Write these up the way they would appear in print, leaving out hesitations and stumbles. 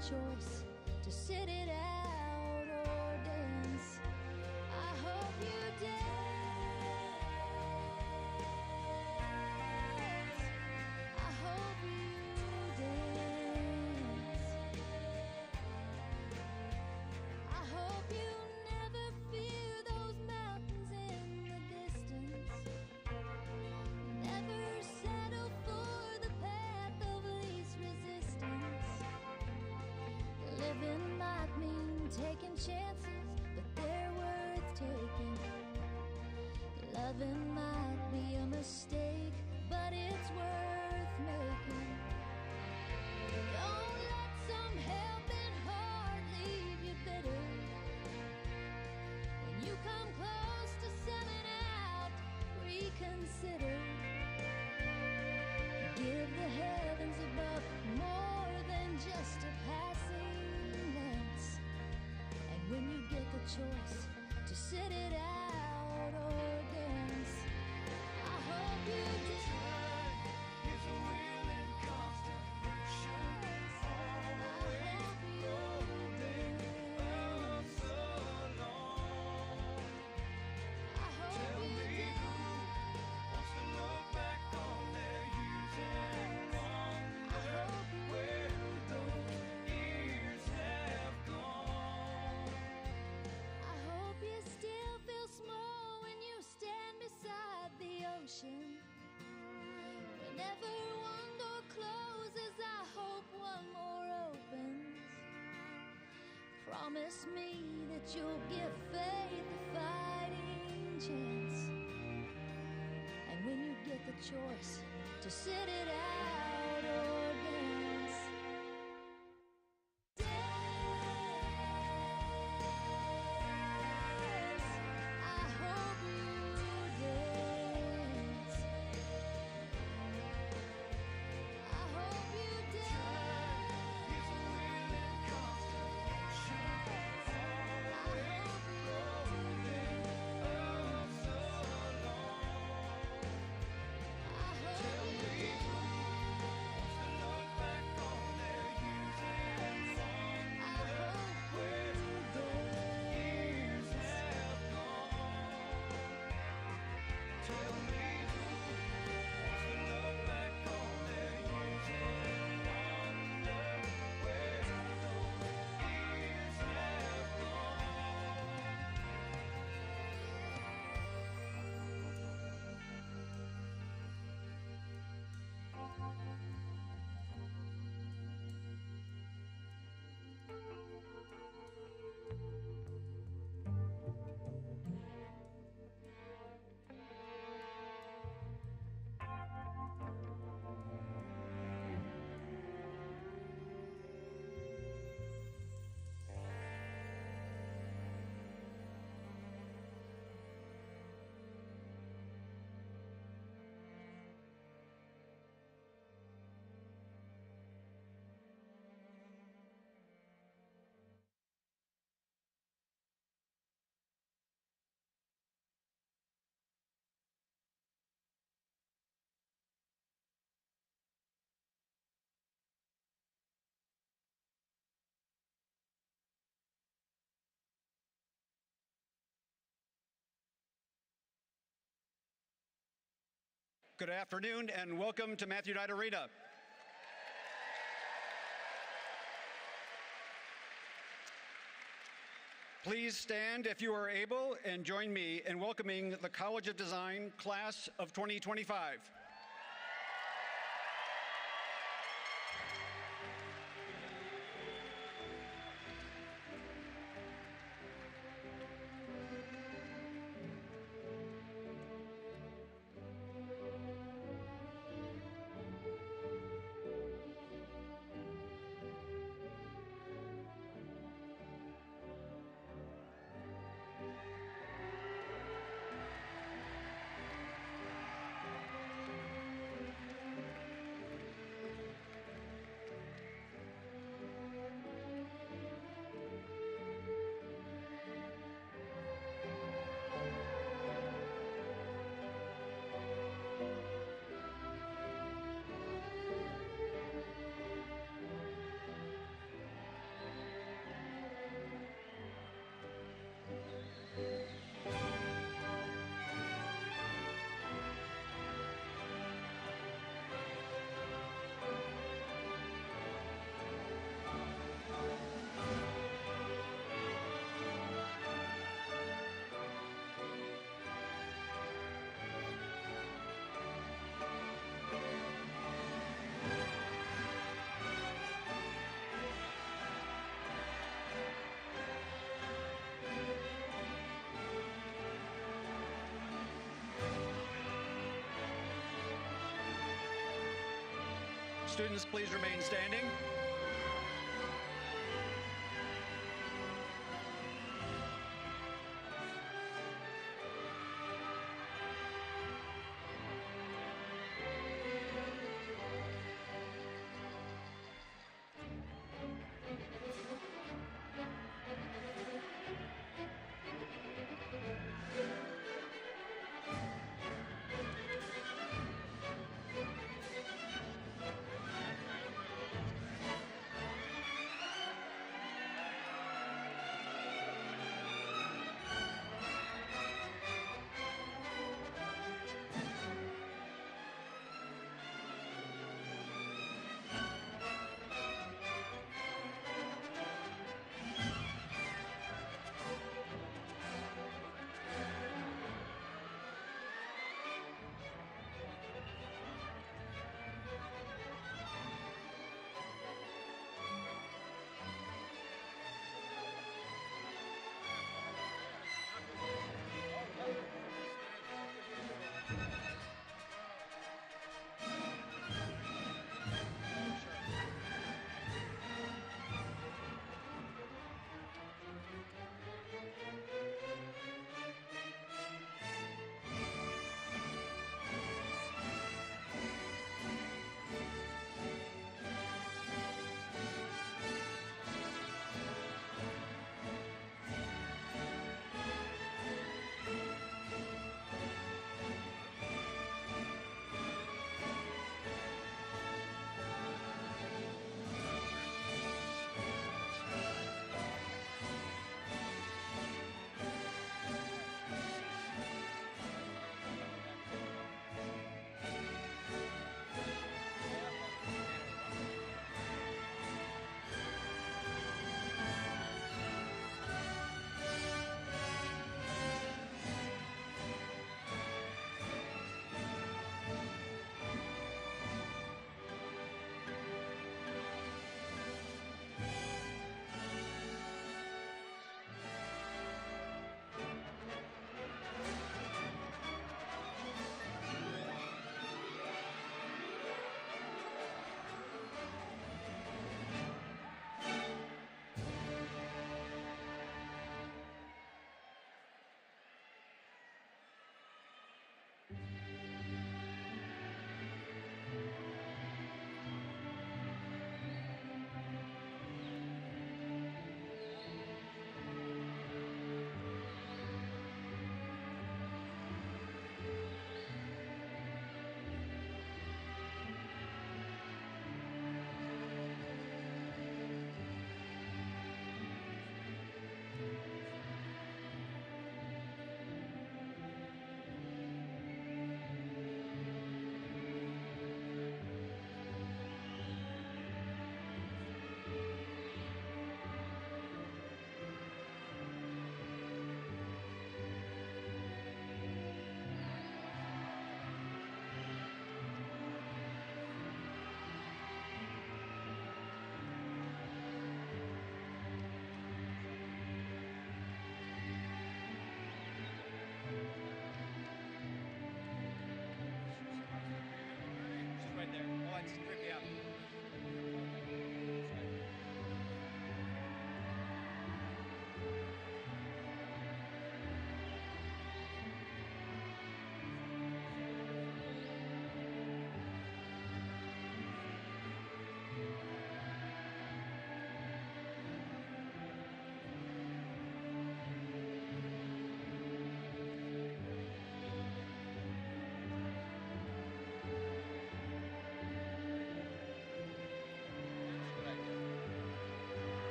choice to sit it out or dance. I hope you dance. I hope you dance. I hope you never fear those mountains in the distance. Never settle for the path of least resistance. Living might mean taking chances, but they're worth taking. Loving might be a mistake, but it's worth making. Don't let some helping heart leave you bitter. When you come close to selling out, reconsider. Give the heavens above more than just a passing glance. And when you get the choice to sit it out or dance, I hope you dance. Is a will in constant motion, always rolling us along. I hope Tell you me dance. who wants to look back on their years and wonder where those years have gone. I hope you still feel small when you stand beside the ocean. Whenever one door closes, I hope one more opens. Promise me that you'll give faith a fighting chance. And when you get the choice to sit it out or dance, dance. I hope you dance. I hope you dance. Is a will in constant motion, always rolling us along. I hope Tell you me who wants to dance. look back on their years and I wonder hope where you those years dance. have gone. Tell me who wants to look back on their years and wonder where those years have Good afternoon and welcome to Matthew Knight Arena. Please stand if you are able and join me in welcoming the College of Design Class of 2025. Students, please remain standing.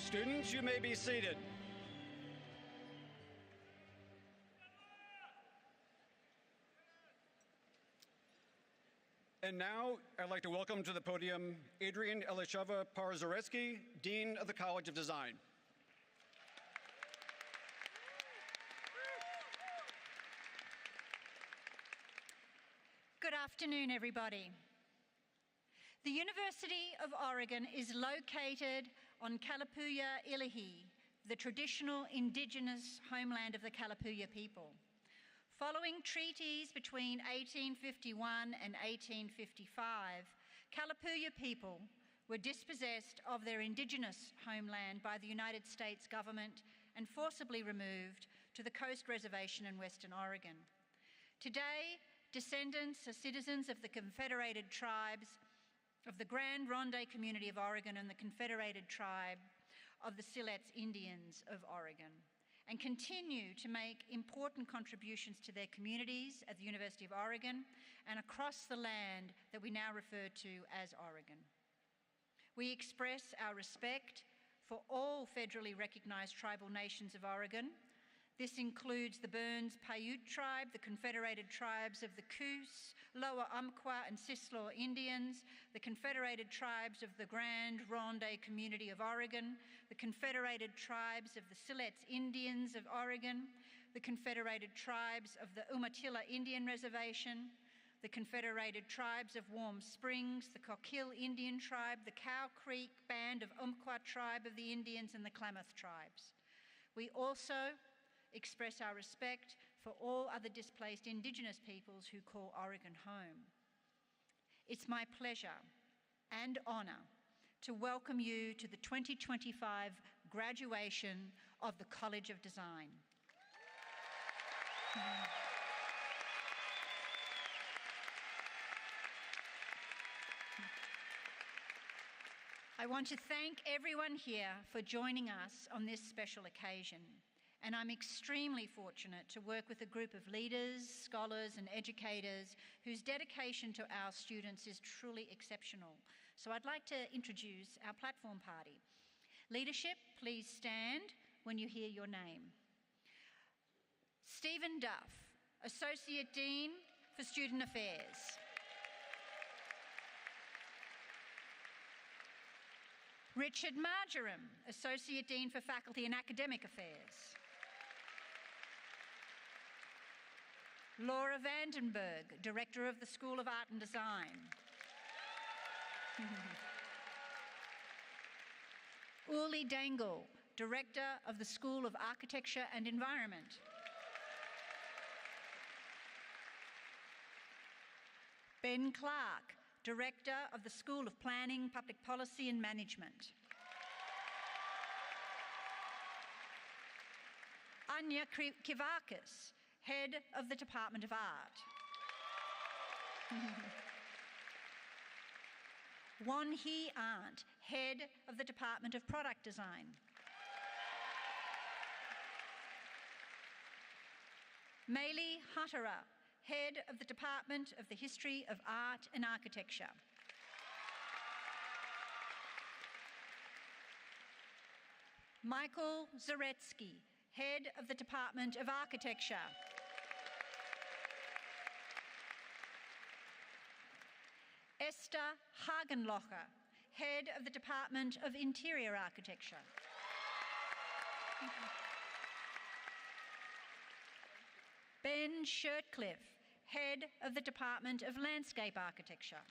Students, you may be seated. And now, I'd like to welcome to the podium Adrian Elisheva Parzaretsky, Dean of the College of Design. Good afternoon, everybody. The University of Oregon is located on Kalapuya Ilihi, the traditional indigenous homeland of the Kalapuya people. Following treaties between 1851 and 1855, Kalapuya people were dispossessed of their indigenous homeland by the United States government and forcibly removed to the Coast Reservation in Western Oregon. Today, descendants are citizens of the Confederated Tribes of the Grand Ronde Community of Oregon and the Confederated Tribe of the Siletz Indians of Oregon, and continue to make important contributions to their communities at the University of Oregon and across the land that we now refer to as Oregon. We express our respect for all federally recognised tribal nations of Oregon. This includes the Burns Paiute tribe, the Confederated Tribes of the Coos, Lower Umpqua and Sislaw Indians, the Confederated Tribes of the Grand Ronde Community of Oregon, the Confederated Tribes of the Siletz Indians of Oregon, the Confederated Tribes of the Umatilla Indian Reservation, the Confederated Tribes of Warm Springs, the Coquille Indian Tribe, the Cow Creek Band of Umpqua Tribe of the Indians, and the Klamath Tribes. We also express our respect for all other displaced Indigenous peoples who call Oregon home. It's my pleasure and honour to welcome you to the 2025 graduation of the College of Design. I want to thank everyone here for joining us on this special occasion. And I'm extremely fortunate to work with a group of leaders, scholars, and educators whose dedication to our students is truly exceptional. So I'd like to introduce our platform party. Leadership, please stand when you hear your name. Stephen Duff, Associate Dean for Student Affairs. Richard Marjoram, Associate Dean for Faculty and Academic Affairs. Laura Vandenberg, Director of the School of Art and Design. Uli Dangle, Director of the School of Architecture and Environment. Ben Clark, Director of the School of Planning, Public Policy and Management. Anya Kivakis, Head of the Department of Art. Won Hee Arndt, Head of the Department of Product Design. Maylee Huttera, Head of the Department of the History of Art and Architecture. Michael Zaretsky, Head of the Department of Architecture. Esther Hagenlocher, Head of the Department of Interior Architecture. Ben Shirtcliffe, Head of the Department of Landscape Architecture.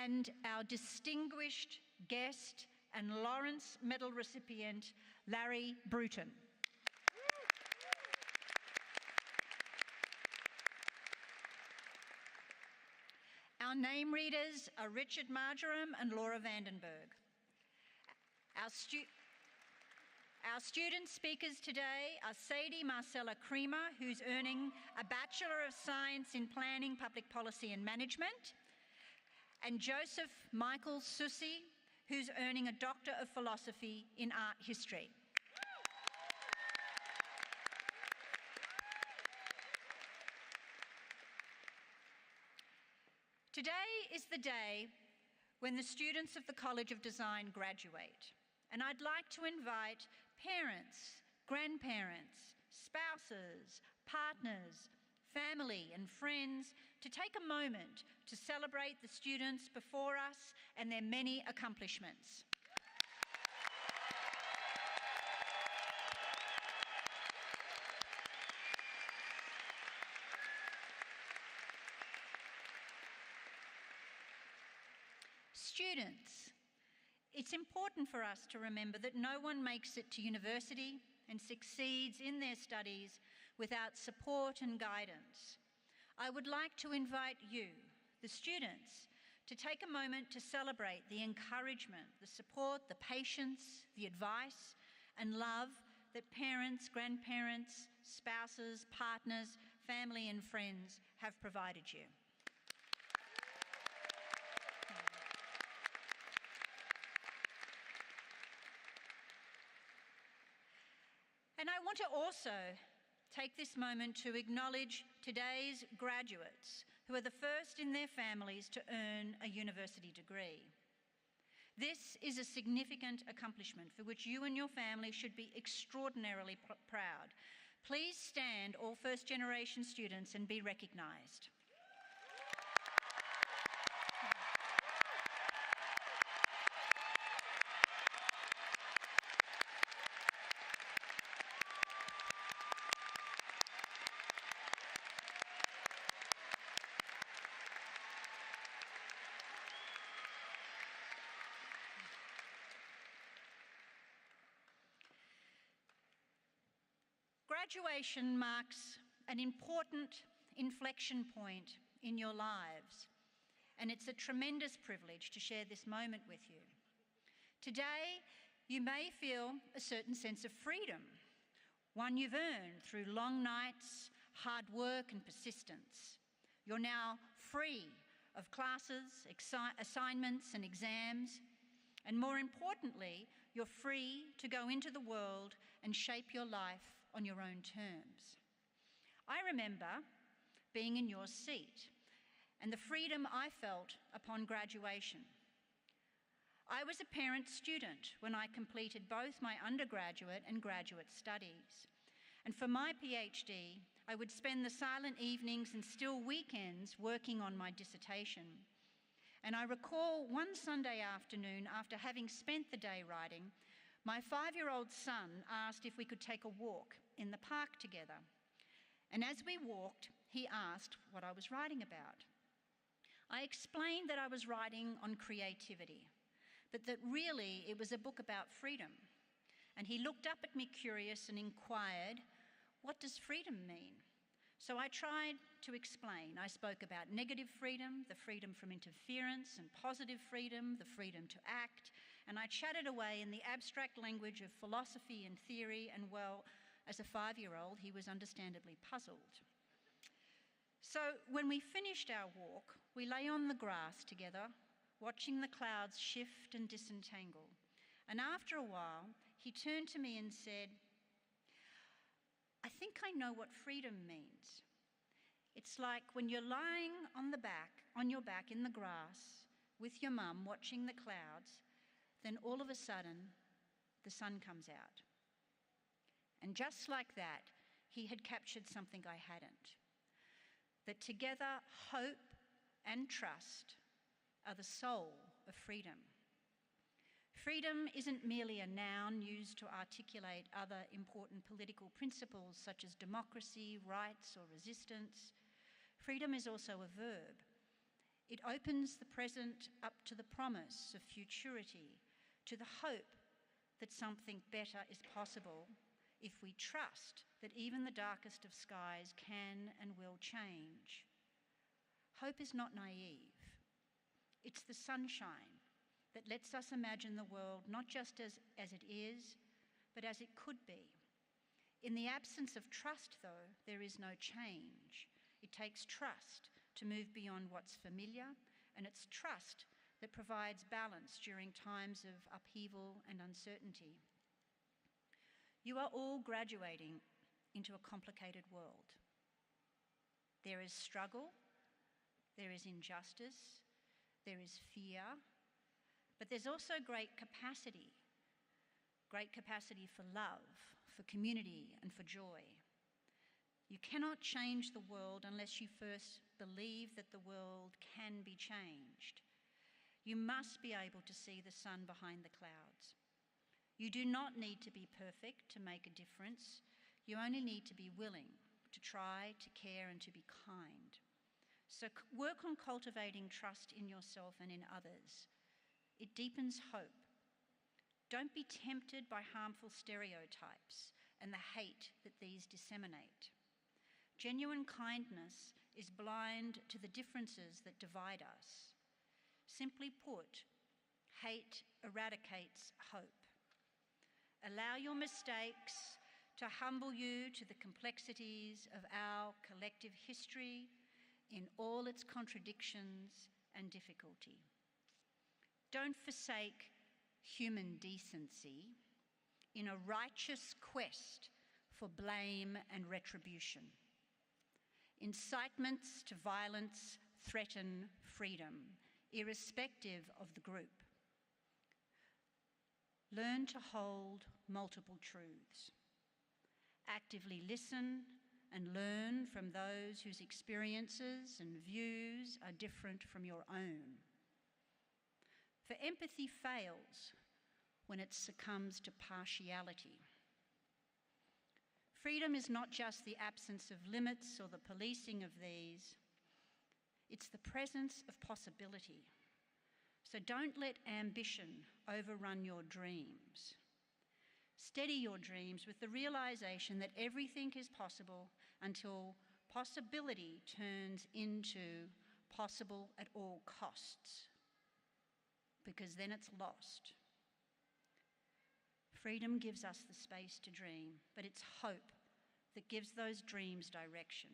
And our distinguished guest and Lawrence Medal recipient, Larry Bruton. Our name readers are Richard Marjoram and Laura Vandenberg. Our student speakers today are Sadie Marcella Creamer, who's earning a Bachelor of Science in Planning, Public Policy and Management, and Joseph Michael Susi, who's earning a Doctor of Philosophy in Art History. Today is the day when the students of the College of Design graduate. And I'd like to invite parents, grandparents, spouses, partners, family and friends to take a moment to celebrate the students before us and their many accomplishments. Students, it's important for us to remember that no one makes it to university and succeeds in their studies without support and guidance. I would like to invite you, the students, to take a moment to celebrate the encouragement, the support, the patience, the advice and love that parents, grandparents, spouses, partners, family and friends have provided you. And I want to also take this moment to acknowledge today's graduates who are the first in their families to earn a university degree. This is a significant accomplishment for which you and your family should be extraordinarily proud. Please stand, all first-generation students, and be recognised. Graduation marks an important inflection point in your lives, and it's a tremendous privilege to share this moment with you. Today, you may feel a certain sense of freedom, one you've earned through long nights, hard work and persistence. You're now free of classes, assignments and exams, and more importantly, you're free to go into the world and shape your life on your own terms. I remember being in your seat and the freedom I felt upon graduation. I was a parent student when I completed both my undergraduate and graduate studies. And for my PhD, I would spend the silent evenings and still weekends working on my dissertation. And I recall one Sunday afternoon, after having spent the day writing, my 5-year-old son asked if we could take a walk in the park together. And as we walked, he asked what I was writing about. I explained that I was writing on creativity, but that really it was a book about freedom. And he looked up at me curious and inquired, "What does freedom mean?" So I tried to explain. I spoke about negative freedom, the freedom from interference, and positive freedom, the freedom to act. And I chatted away in the abstract language of philosophy and theory, and well, as a 5-year-old, he was understandably puzzled. So when we finished our walk, we lay on the grass together, watching the clouds shift and disentangle. And after a while, he turned to me and said, "I think I know what freedom means. It's like when you're lying on your back in the grass with your mum watching the clouds, then all of a sudden, the sun comes out." And just like that, he had captured something I hadn't. That together, hope and trust are the soul of freedom. Freedom isn't merely a noun used to articulate other important political principles such as democracy, rights, or resistance. Freedom is also a verb. It opens the present up to the promise of futurity, to the hope that something better is possible if we trust that even the darkest of skies can and will change. Hope is not naive. It's the sunshine that lets us imagine the world not just as it is, but as it could be. In the absence of trust, though, there is no change. It takes trust to move beyond what's familiar, and it's trust that provides balance during times of upheaval and uncertainty. You are all graduating into a complicated world. There is struggle, there is injustice, there is fear, But there's also great capacity for love, for community, and for joy. You cannot change the world unless you first believe that the world can be changed. You must be able to see the sun behind the clouds. You do not need to be perfect to make a difference. You only need to be willing to try, to care, and to be kind. So work on cultivating trust in yourself and in others. It deepens hope. Don't be tempted by harmful stereotypes and the hate that these disseminate. Genuine kindness is blind to the differences that divide us. Simply put, hate eradicates hope. Allow your mistakes to humble you to the complexities of our collective history in all its contradictions and difficulty. Don't forsake human decency in a righteous quest for blame and retribution. Incitements to violence threaten freedom, irrespective of the group. Learn to hold multiple truths. Actively listen and learn from those whose experiences and views are different from your own. For empathy fails when it succumbs to partiality. Freedom is not just the absence of limits or the policing of these, it's the presence of possibility. So don't let ambition overrun your dreams. Steady your dreams with the realization that everything is possible until possibility turns into possible at all costs, because then it's lost. Freedom gives us the space to dream, but it's hope that gives those dreams direction.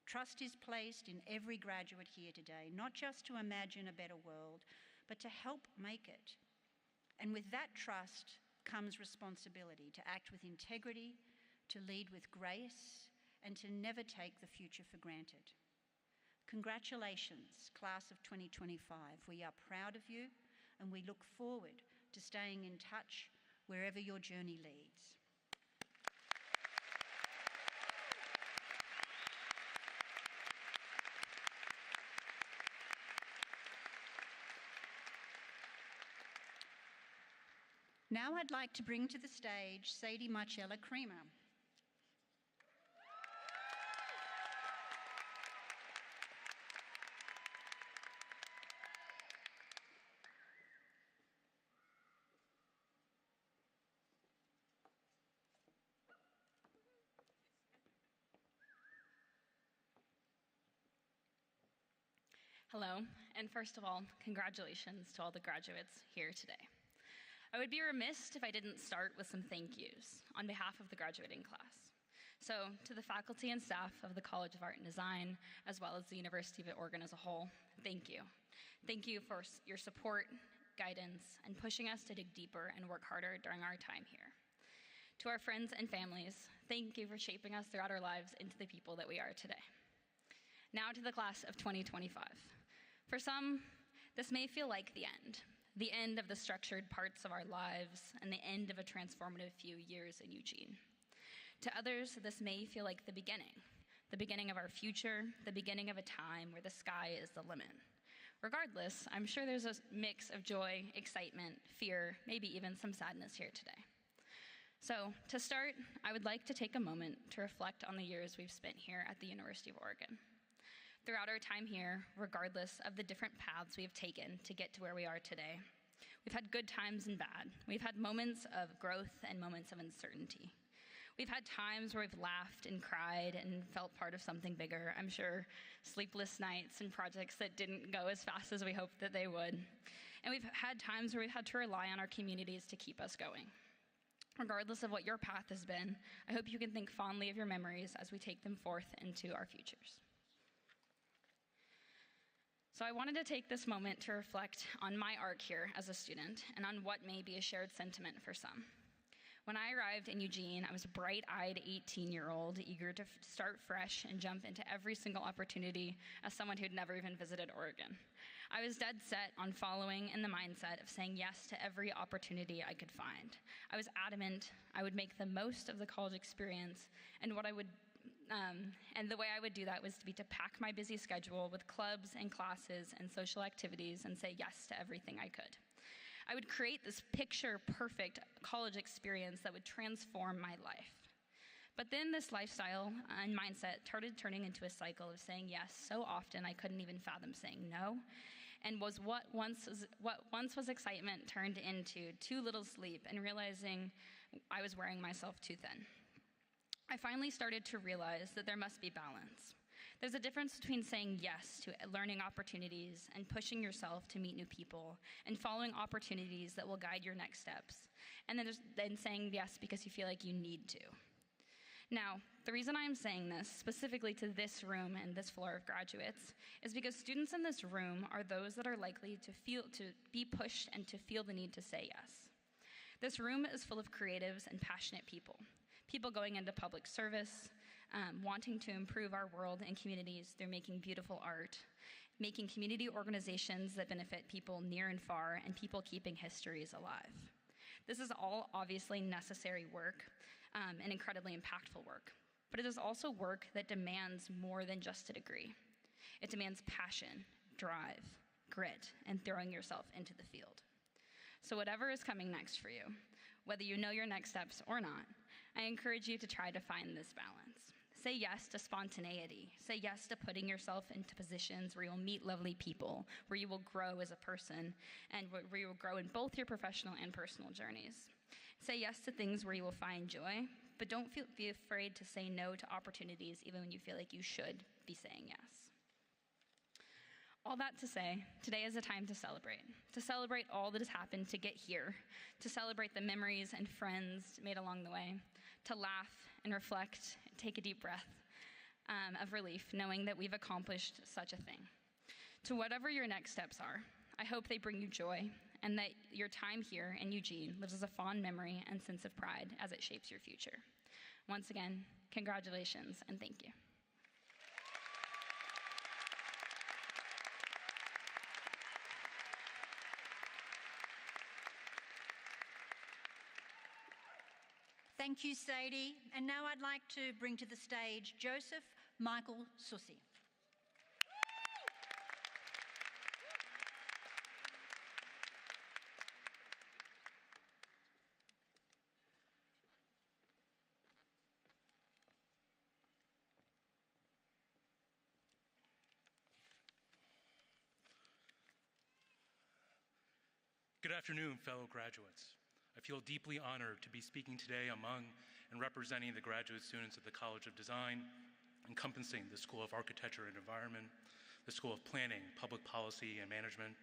Trust is placed in every graduate here today, not just to imagine a better world, but to help make it. And with that trust comes responsibility to act with integrity, to lead with grace, and to never take the future for granted. Congratulations, class of 2025. We are proud of you, and we look forward to staying in touch wherever your journey leads. Now I'd like to bring to the stage Sadie Marcella Creamer. Hello, and first of all, congratulations to all the graduates here today. I would be remiss if I didn't start with some thank yous on behalf of the graduating class. So, to the faculty and staff of the College of Art and Design, as well as the University of Oregon as a whole, thank you. Thank you for your support, guidance, and pushing us to dig deeper and work harder during our time here. To our friends and families, thank you for shaping us throughout our lives into the people that we are today. Now to the class of 2025. For some, this may feel like the end of the structured parts of our lives and the end of a transformative few years in Eugene. To others, this may feel like the beginning of our future, the beginning of a time where the sky is the limit. Regardless, I'm sure there's a mix of joy, excitement, fear, maybe even some sadness here today. So, to start, I would like to take a moment to reflect on the years we've spent here at the University of Oregon. Throughout our time here, regardless of the different paths we have taken to get to where we are today, we've had good times and bad. We've had moments of growth and moments of uncertainty. We've had times where we've laughed and cried and felt part of something bigger. I'm sure sleepless nights and projects that didn't go as fast as we hoped that they would. And we've had times where we've had to rely on our communities to keep us going. Regardless of what your path has been, I hope you can think fondly of your memories as we take them forth into our futures. So I wanted to take this moment to reflect on my arc here as a student and on what may be a shared sentiment for some. When I arrived in Eugene, I was a bright-eyed 18-year-old, eager to start fresh and jump into every single opportunity as someone who'd never even visited Oregon. I was dead set on following in the mindset of saying yes to every opportunity I could find. I was adamant I would make the most of the college experience, and the way I would do that was to pack my busy schedule with clubs and classes and social activities and say yes to everything I could. I would create this picture-perfect college experience that would transform my life. But then this lifestyle and mindset started turning into a cycle of saying yes so often I couldn't even fathom saying no, and what once was excitement turned into too little sleep and realizing I was wearing myself too thin. I finally started to realize that there must be balance. There's a difference between saying yes to learning opportunities and pushing yourself to meet new people and following opportunities that will guide your next steps, and then saying yes because you feel like you need to. Now, the reason I'm saying this specifically to this room and this floor of graduates is because students in this room are those that are likely to be pushed and to feel the need to say yes. This room is full of creatives and passionate people going into public service, wanting to improve our world and communities through making beautiful art, making community organizations that benefit people near and far, and people keeping histories alive. This is all obviously necessary work and incredibly impactful work, but it is also work that demands more than just a degree. It demands passion, drive, grit, and throwing yourself into the field. So whatever is coming next for you, whether you know your next steps or not, I encourage you to try to find this balance. Say yes to spontaneity. Say yes to putting yourself into positions where you'll meet lovely people, where you will grow as a person, and where you will grow in both your professional and personal journeys. Say yes to things where you will find joy, but don't be afraid to say no to opportunities even when you feel like you should be saying yes. All that to say, today is a time to celebrate all that has happened to get here, to celebrate the memories and friends made along the way, to laugh and reflect, and take a deep breath of relief, knowing that we've accomplished such a thing. To whatever your next steps are, I hope they bring you joy, and that your time here in Eugene lives as a fond memory and sense of pride as it shapes your future. Once again, congratulations and thank you. Thank you, Sadie. And now I'd like to bring to the stage Joseph Michael Susi. Good afternoon, fellow graduates. I feel deeply honored to be speaking today among and representing the graduate students at the College of Design, encompassing the School of Architecture and Environment, the School of Planning, Public Policy and Management,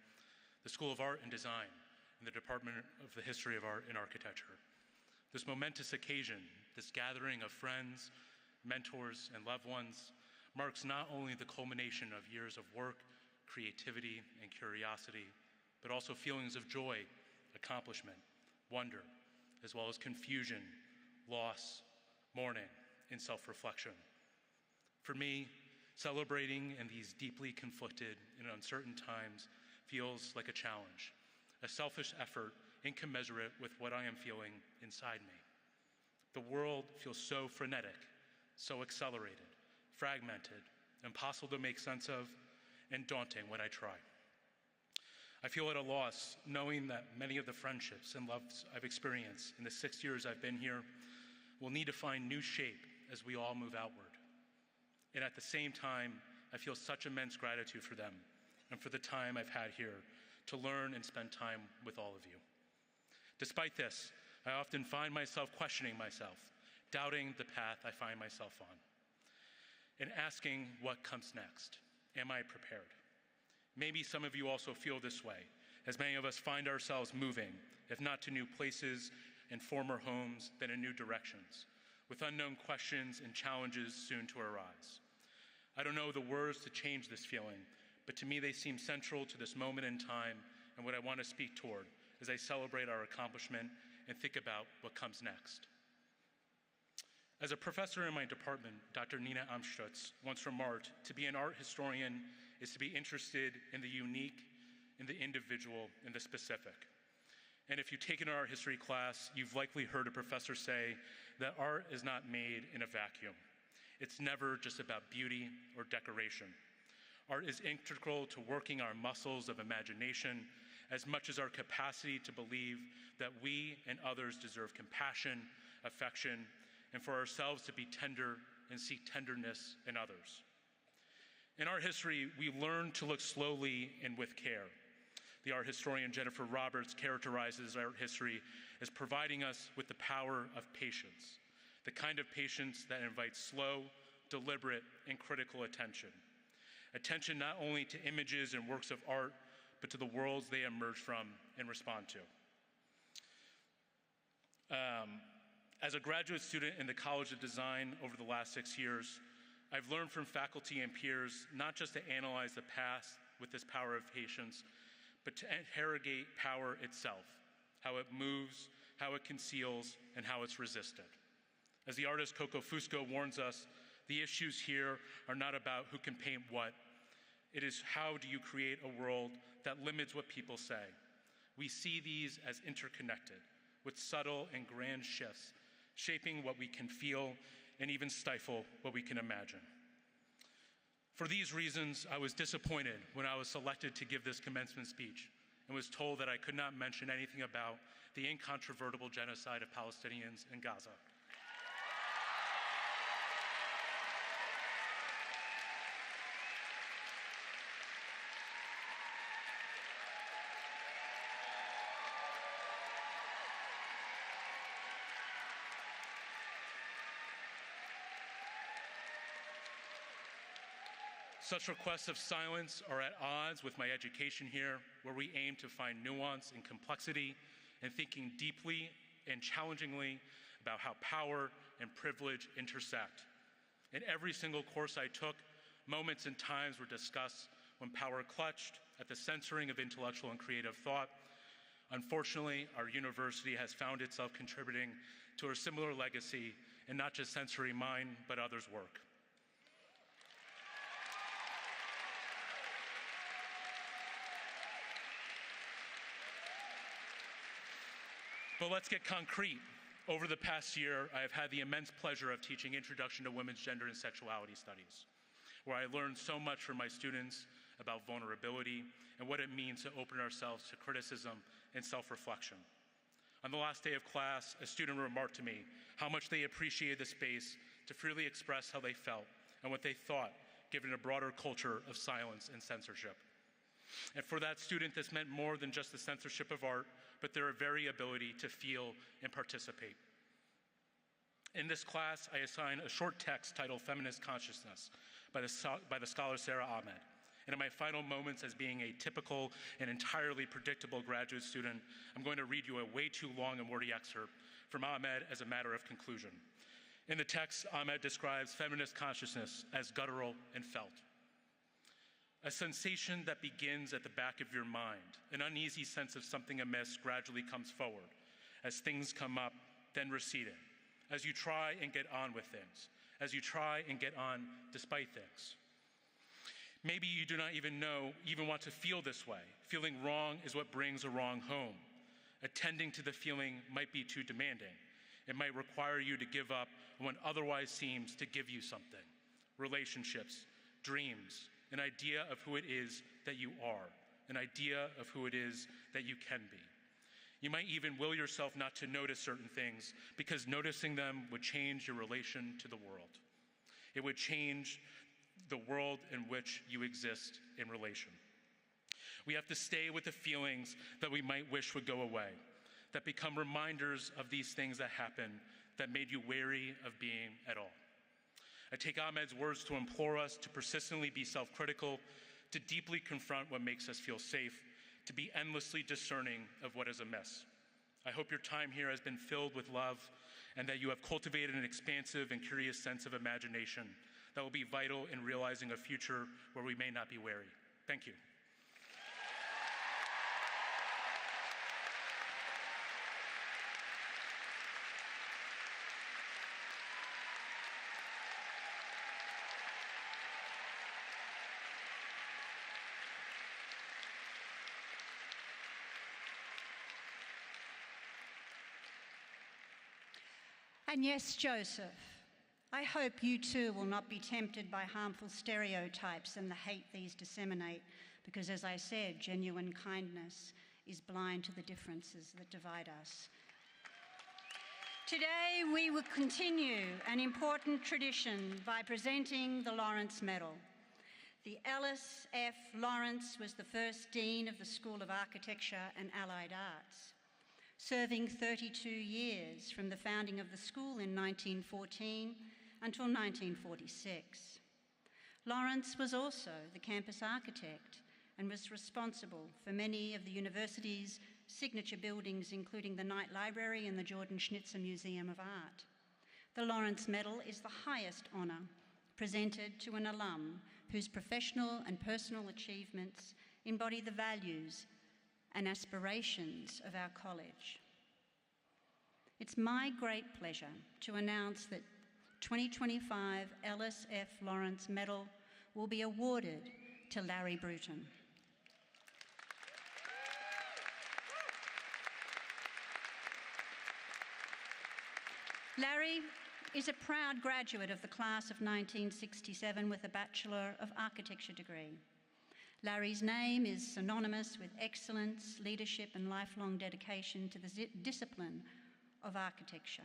the School of Art and Design, and the Department of the History of Art and Architecture. This momentous occasion, this gathering of friends, mentors, and loved ones, marks not only the culmination of years of work, creativity, and curiosity, but also feelings of joy, accomplishment, wonder, as well as confusion, loss, mourning, and self-reflection. For me, celebrating in these deeply conflicted and uncertain times feels like a challenge, a selfish effort incommensurate with what I am feeling inside me. The world feels so frenetic, so accelerated, fragmented, impossible to make sense of, and daunting when I try. I feel at a loss knowing that many of the friendships and loves I've experienced in the 6 years I've been here will need to find new shape as we all move outward. And at the same time, I feel such immense gratitude for them and for the time I've had here to learn and spend time with all of you. Despite this, I often find myself questioning myself, doubting the path I find myself on, and asking what comes next. Am I prepared? Maybe some of you also feel this way, as many of us find ourselves moving, if not to new places and former homes, then in new directions, with unknown questions and challenges soon to arise. I don't know the words to change this feeling, but to me they seem central to this moment in time and what I want to speak toward as I celebrate our accomplishment and think about what comes next. As a professor in my department, Dr. Nina Amstutz once remarked, to be an art historian is to be interested in the unique, in the individual, in the specific. And if you've taken an art history class, you've likely heard a professor say that art is not made in a vacuum. It's never just about beauty or decoration. Art is integral to working our muscles of imagination as much as our capacity to believe that we and others deserve compassion, affection, and for ourselves to be tender and seek tenderness in others. In art history, we learn to look slowly and with care. The art historian Jennifer Roberts characterizes art history as providing us with the power of patience, the kind of patience that invites slow, deliberate, and critical attention. Attention not only to images and works of art, but to the worlds they emerge from and respond to. As a graduate student in the College of Design over the last 6 years, I've learned from faculty and peers not just to analyze the past with this power of patience, but to interrogate power itself, how it moves, how it conceals, and how it's resisted. As the artist Coco Fusco warns us, the issues here are not about who can paint what. It is how do you create a world that limits what people say. We see these as interconnected, with subtle and grand shifts, shaping what we can feel and even stifle what we can imagine. For these reasons, I was disappointed when I was selected to give this commencement speech and was told that I could not mention anything about the incontrovertible genocide of Palestinians in Gaza. Such requests of silence are at odds with my education here, where we aim to find nuance and complexity and thinking deeply and challengingly about how power and privilege intersect. In every single course I took, moments and times were discussed when power clutched at the censoring of intellectual and creative thought. Unfortunately, our university has found itself contributing to a similar legacy in not just censoring mine, but others' work. But let's get concrete. Over the past year, I have had the immense pleasure of teaching Introduction to Women's Gender and Sexuality Studies, where I learned so much from my students about vulnerability and what it means to open ourselves to criticism and self-reflection. On the last day of class, a student remarked to me how much they appreciated the space to freely express how they felt and what they thought, given a broader culture of silence and censorship. And for that student, this meant more than just the censorship of art, but their very ability to feel and participate. In this class, I assign a short text titled Feminist Consciousness by the scholar Sarah Ahmed. And in my final moments as being a typical and entirely predictable graduate student, I'm going to read you a way too long and wordy excerpt from Ahmed as a matter of conclusion. In the text, Ahmed describes feminist consciousness as guttural and felt. A sensation that begins at the back of your mind, an uneasy sense of something amiss gradually comes forward as things come up, then receding, as you try and get on with things, as you try and get on despite things. Maybe you do not even want to feel this way. Feeling wrong is what brings a wrong home. Attending to the feeling might be too demanding. It might require you to give up what otherwise seems to give you something. Relationships, dreams, an idea of who it is that you are, an idea of who it is that you can be. You might even will yourself not to notice certain things because noticing them would change your relation to the world. It would change the world in which you exist in relation. We have to stay with the feelings that we might wish would go away, that become reminders of these things that happen that made you wary of being at all. I take Ahmed's words to implore us to persistently be self-critical, to deeply confront what makes us feel safe, to be endlessly discerning of what is amiss. I hope your time here has been filled with love and that you have cultivated an expansive and curious sense of imagination that will be vital in realizing a future where we may not be wary. Thank you. And yes, Joseph, I hope you too will not be tempted by harmful stereotypes and the hate these disseminate, because as I said, genuine kindness is blind to the differences that divide us. Today, we will continue an important tradition by presenting the Lawrence Medal. The Ellis F. Lawrence was the first Dean of the School of Architecture and Allied Arts, serving 32 years from the founding of the school in 1914 until 1946. Lawrence was also the campus architect and was responsible for many of the university's signature buildings, including the Knight Library and the Jordan Schnitzer Museum of Art. The Lawrence Medal is the highest honour presented to an alum whose professional and personal achievements embody the values and aspirations of our college. It's my great pleasure to announce that 2025 Ellis F. Lawrence Medal will be awarded to Larry Bruton. Larry is a proud graduate of the class of 1967 with a Bachelor of Architecture degree. Larry's name is synonymous with excellence, leadership, and lifelong dedication to the discipline of architecture.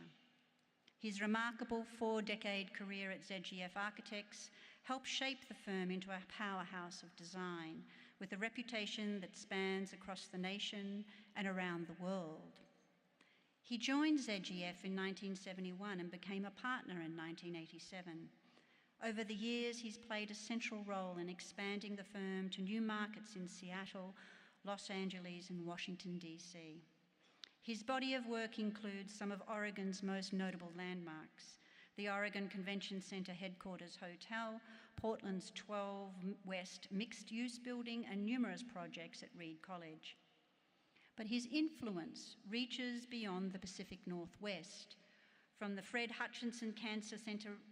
His remarkable 4-decade career at ZGF Architects helped shape the firm into a powerhouse of design with a reputation that spans across the nation and around the world. He joined ZGF in 1971 and became a partner in 1987. Over the years, he's played a central role in expanding the firm to new markets in Seattle, Los Angeles, and Washington, D.C. His body of work includes some of Oregon's most notable landmarks: the Oregon Convention Center Headquarters Hotel, Portland's 12 West mixed-use building, and numerous projects at Reed College. But his influence reaches beyond the Pacific Northwest, from the Fred Hutchinson Cancer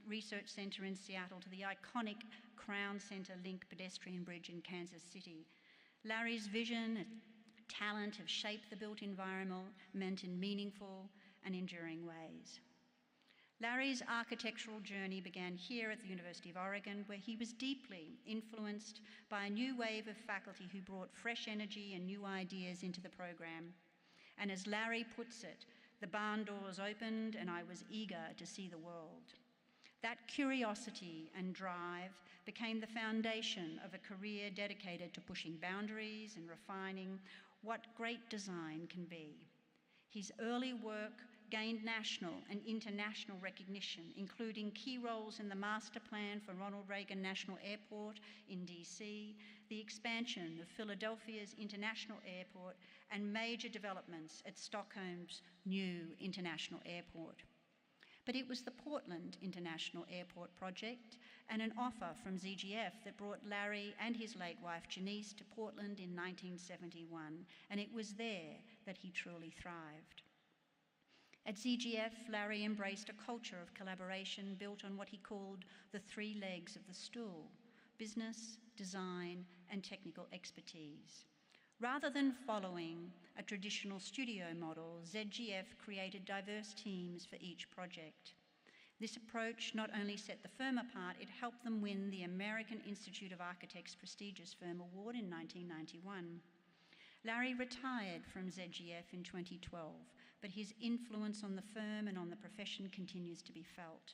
Research Center in Seattle to the iconic Crown Center Link pedestrian bridge in Kansas City. Larry's vision and talent have shaped the built environment in meaningful and enduring ways. Larry's architectural journey began here at the University of Oregon, where he was deeply influenced by a new wave of faculty who brought fresh energy and new ideas into the program. And as Larry puts it, the barn doors opened and I was eager to see the world. That curiosity and drive became the foundation of a career dedicated to pushing boundaries and refining what great design can be. His early work gained national and international recognition, including key roles in the master plan for Ronald Reagan National Airport in DC, the expansion of Philadelphia's International Airport, and major developments at Stockholm's new international airport. But it was the Portland International Airport project and an offer from ZGF that brought Larry and his late wife Janice to Portland in 1971, and it was there that he truly thrived. At ZGF, Larry embraced a culture of collaboration built on what he called the 3 legs of the stool: business, design, and technical expertise. Rather than following a traditional studio model, ZGF created diverse teams for each project. This approach not only set the firm apart, it helped them win the American Institute of Architects' prestigious Firm Award in 1991. Larry retired from ZGF in 2012, but his influence on the firm and on the profession continues to be felt.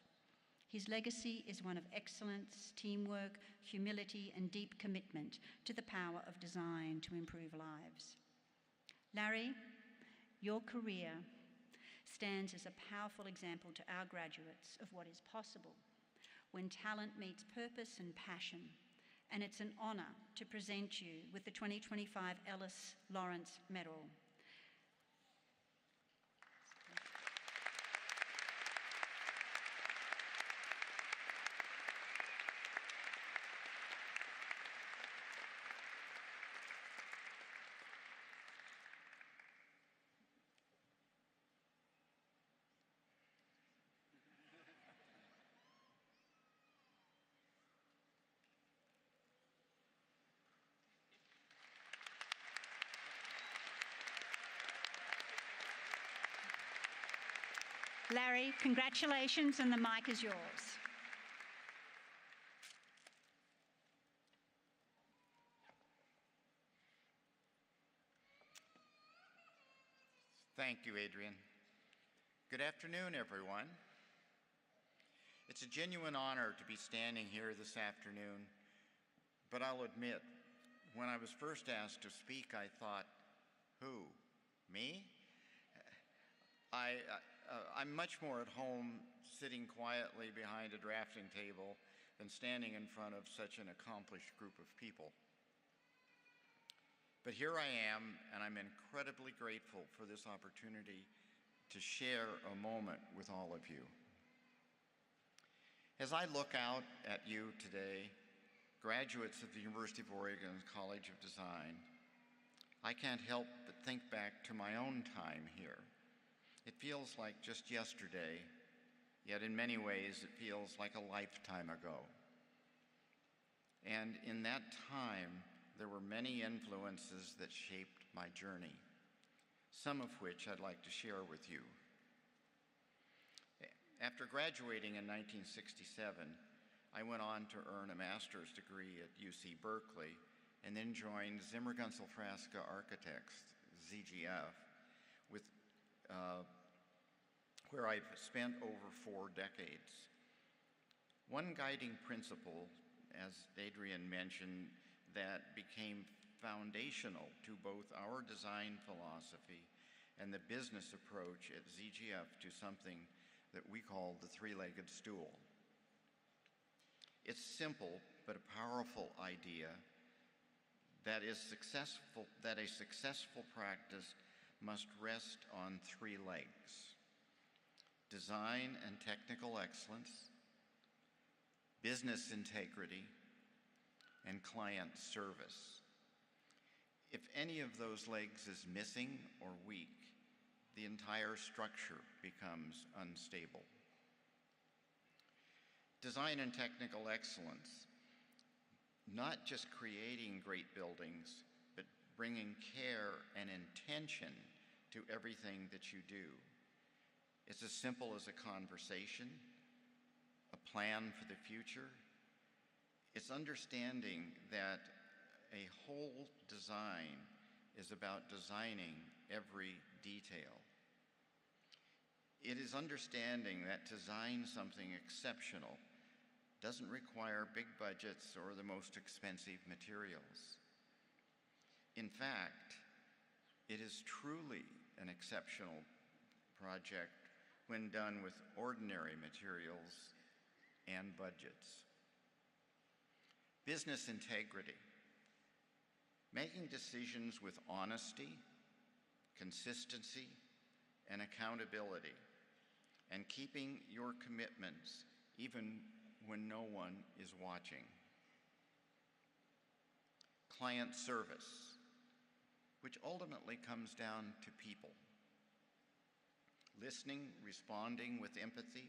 His legacy is one of excellence, teamwork, humility, and deep commitment to the power of design to improve lives. Larry, your career stands as a powerful example to our graduates of what is possible when talent meets purpose and passion, and it's an honor to present you with the 2025 Ellis Lawrence Medal. Larry, congratulations, and the mic is yours. Thank you, Adrian. Good afternoon, everyone. It's a genuine honor to be standing here this afternoon, but I'll admit, when I was first asked to speak, I thought, who, me? I'm much more at home sitting quietly behind a drafting table than standing in front of such an accomplished group of people. But here I am, and I'm incredibly grateful for this opportunity to share a moment with all of you. As I look out at you today, graduates of the University of Oregon College of Design, I can't help but think back to my own time here. It feels like just yesterday, yet in many ways it feels like a lifetime ago. And in that time, there were many influences that shaped my journey, some of which I'd like to share with you. After graduating in 1967, I went on to earn a master's degree at UC Berkeley and then joined Zimmer Gunsel Frasca Architects, ZGF, where I've spent over 4 decades. One guiding principle, as Adrian mentioned, that became foundational to both our design philosophy and the business approach at ZGF to something that we call the three-legged stool. It's simple but a powerful idea that a successful practice must rest on 3 legs: design and technical excellence, business integrity, and client service. If any of those legs is missing or weak, the entire structure becomes unstable. Design and technical excellence, not just creating great buildings, but bringing care and intention to everything that you do. It's as simple as a conversation, a plan for the future. It's understanding that a whole design is about designing every detail. It is understanding that to design something exceptional doesn't require big budgets or the most expensive materials. In fact, it is truly an exceptional project when done with ordinary materials and budgets. Business integrity, making decisions with honesty, consistency, and accountability, and keeping your commitments even when no one is watching. Client service, which ultimately comes down to people. Listening, responding with empathy,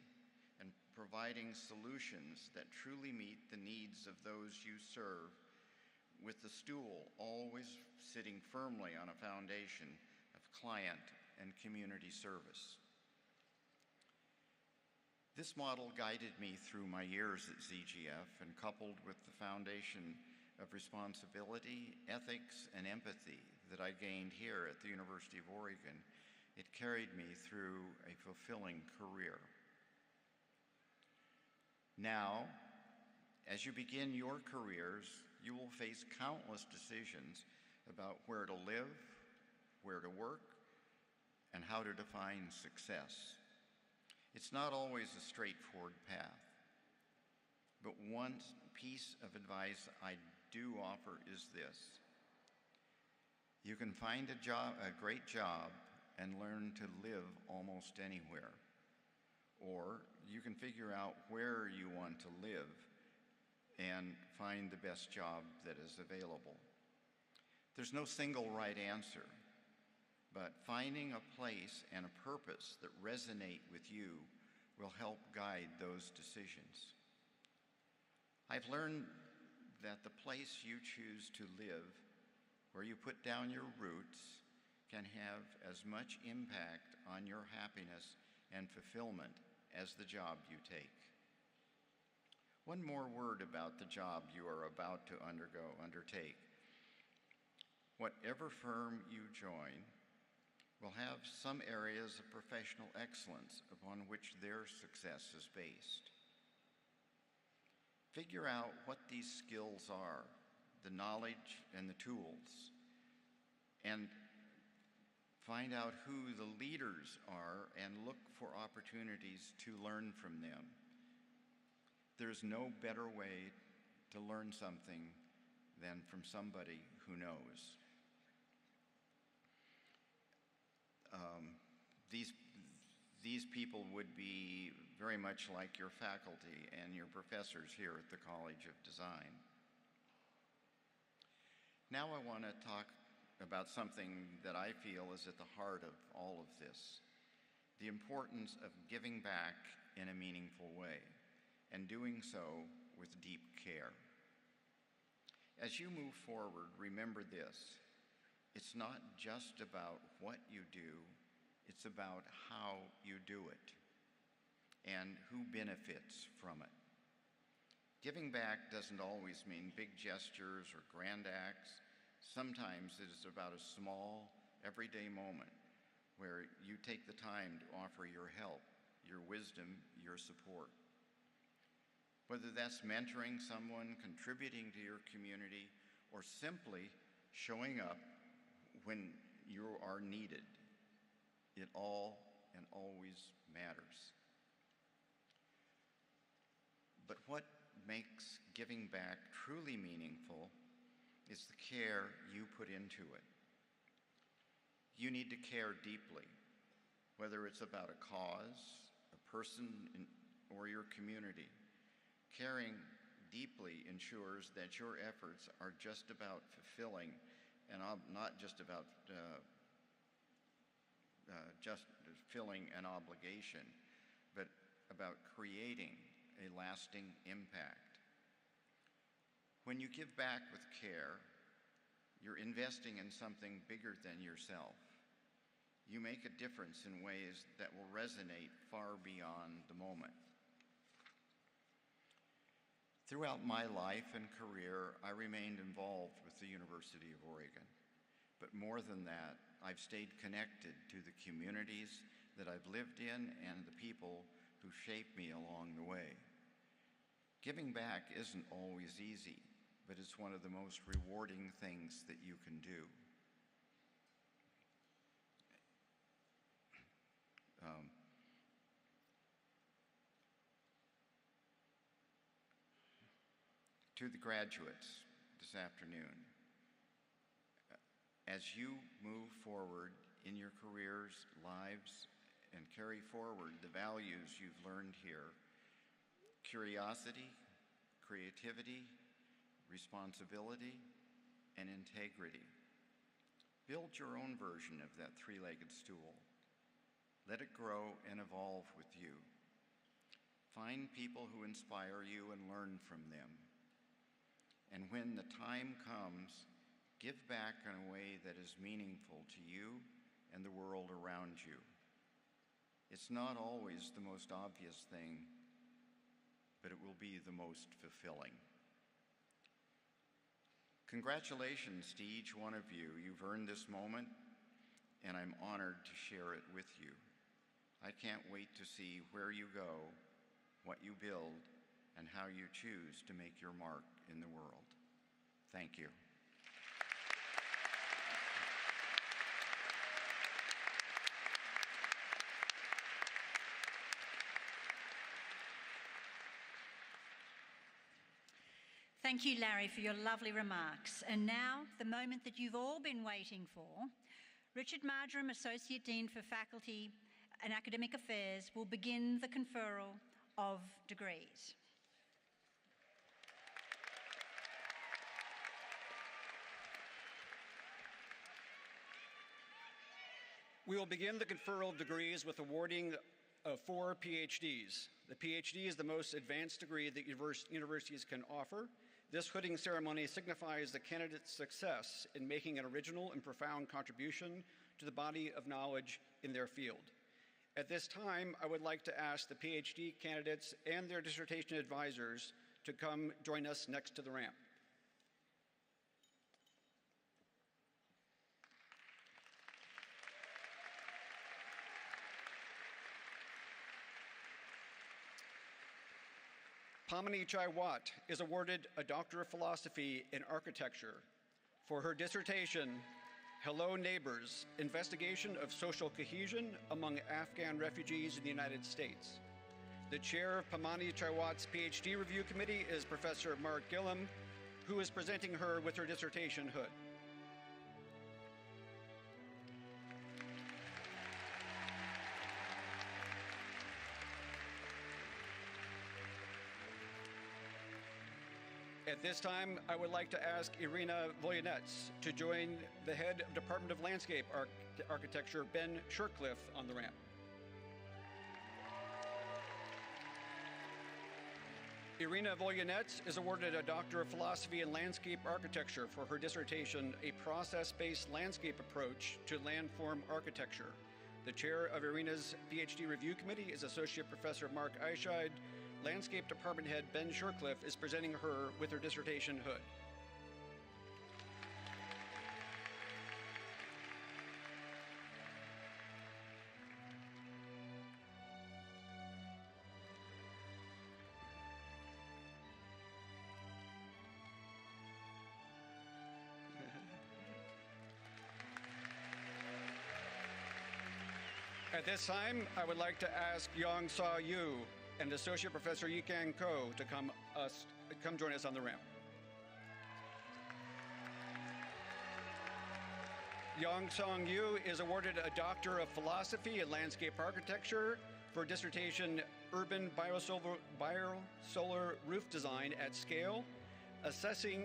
and providing solutions that truly meet the needs of those you serve, with the stool always sitting firmly on a foundation of client and community service. This model guided me through my years at ZGF, and coupled with the foundation of responsibility, ethics, and empathy that I gained here at the University of Oregon, it carried me through a fulfilling career. Now, as you begin your careers, you will face countless decisions about where to live, where to work, and how to define success. It's not always a straightforward path, but one piece of advice I do offer is this: you can find a great job and learn to live almost anywhere, or you can figure out where you want to live and find the best job that is available. There's no single right answer, but finding a place and a purpose that resonate with you will help guide those decisions. I've learned that the place you choose to live, where you put down your roots, can have as much impact on your happiness and fulfillment as the job you take. One more word about the job you are about to undertake. Whatever firm you join will have some areas of professional excellence upon which their success is based. Figure out what these skills are, the knowledge and the tools, and find out who the leaders are and look for opportunities to learn from them. There's no better way to learn something than from somebody who knows. These people would be very much like your faculty and your professors here at the College of Design. Now I want to talk about something that I feel is at the heart of all of this, the importance of giving back in a meaningful way, and doing so with deep care. As you move forward, remember this: it's not just about what you do, it's about how you do it and who benefits from it. Giving back doesn't always mean big gestures or grand acts. Sometimes it is about a small, everyday moment where you take the time to offer your help, your wisdom, your support. Whether that's mentoring someone, contributing to your community, or simply showing up when you are needed, it all and always matters. But what makes giving back truly meaningful is the care you put into it. You need to care deeply, whether it's about a cause, a person, or your community. Caring deeply ensures that your efforts are just about fulfilling and not just about just filling an obligation, but about creating a lasting impact. When you give back with care, you're investing in something bigger than yourself. You make a difference in ways that will resonate far beyond the moment. Throughout my life and career, I remained involved with the University of Oregon. But more than that, I've stayed connected to the communities that I've lived in and the people who shaped me along the way. Giving back isn't always easy, but it's one of the most rewarding things that you can do. To the graduates this afternoon, as you move forward in your careers, lives, and carry forward the values you've learned here, curiosity, creativity, responsibility, and integrity. Build your own version of that three-legged stool. Let it grow and evolve with you. Find people who inspire you and learn from them. And when the time comes, give back in a way that is meaningful to you and the world around you. It's not always the most obvious thing, but it will be the most fulfilling. Congratulations to each one of you. You've earned this moment, and I'm honored to share it with you. I can't wait to see where you go, what you build, and how you choose to make your mark in the world. Thank you. Thank you, Larry, for your lovely remarks. And now, the moment that you've all been waiting for, Richard Marjoram, Associate Dean for Faculty and Academic Affairs, will begin the conferral of degrees. We will begin the conferral of degrees with awarding of 4 PhDs. The PhD is the most advanced degree that universities can offer. This hooding ceremony signifies the candidate's success in making an original and profound contribution to the body of knowledge in their field. At this time, I would like to ask the PhD candidates and their dissertation advisors to come join us next to the ramp. Pamani Chai-Watt is awarded a Doctor of Philosophy in Architecture for her dissertation, Hello Neighbors, Investigation of Social Cohesion Among Afghan Refugees in the United States. The chair of Pamani Chai-Watt's PhD Review Committee is Professor Mark Gillum, who is presenting her with her dissertation hood. At this time, I would like to ask Irina Volyanets to join the head of Department of Landscape Architecture, Ben Shercliffe, on the ramp. Irina Volyanets is awarded a Doctor of Philosophy in Landscape Architecture for her dissertation, A Process-Based Landscape Approach to Landform Architecture. The chair of Irina's PhD Review Committee is Associate Professor Mark Eischeid. Landscape Department Head Ben Shercliffe is presenting her with her dissertation hood. At this time, I would like to ask Yong Sa Yu and Associate Professor Yikan Ko to come join us on the ramp. Yong Song Yu is awarded a Doctor of Philosophy in Landscape Architecture for dissertation Urban Biosolar Roof Design at Scale, Assessing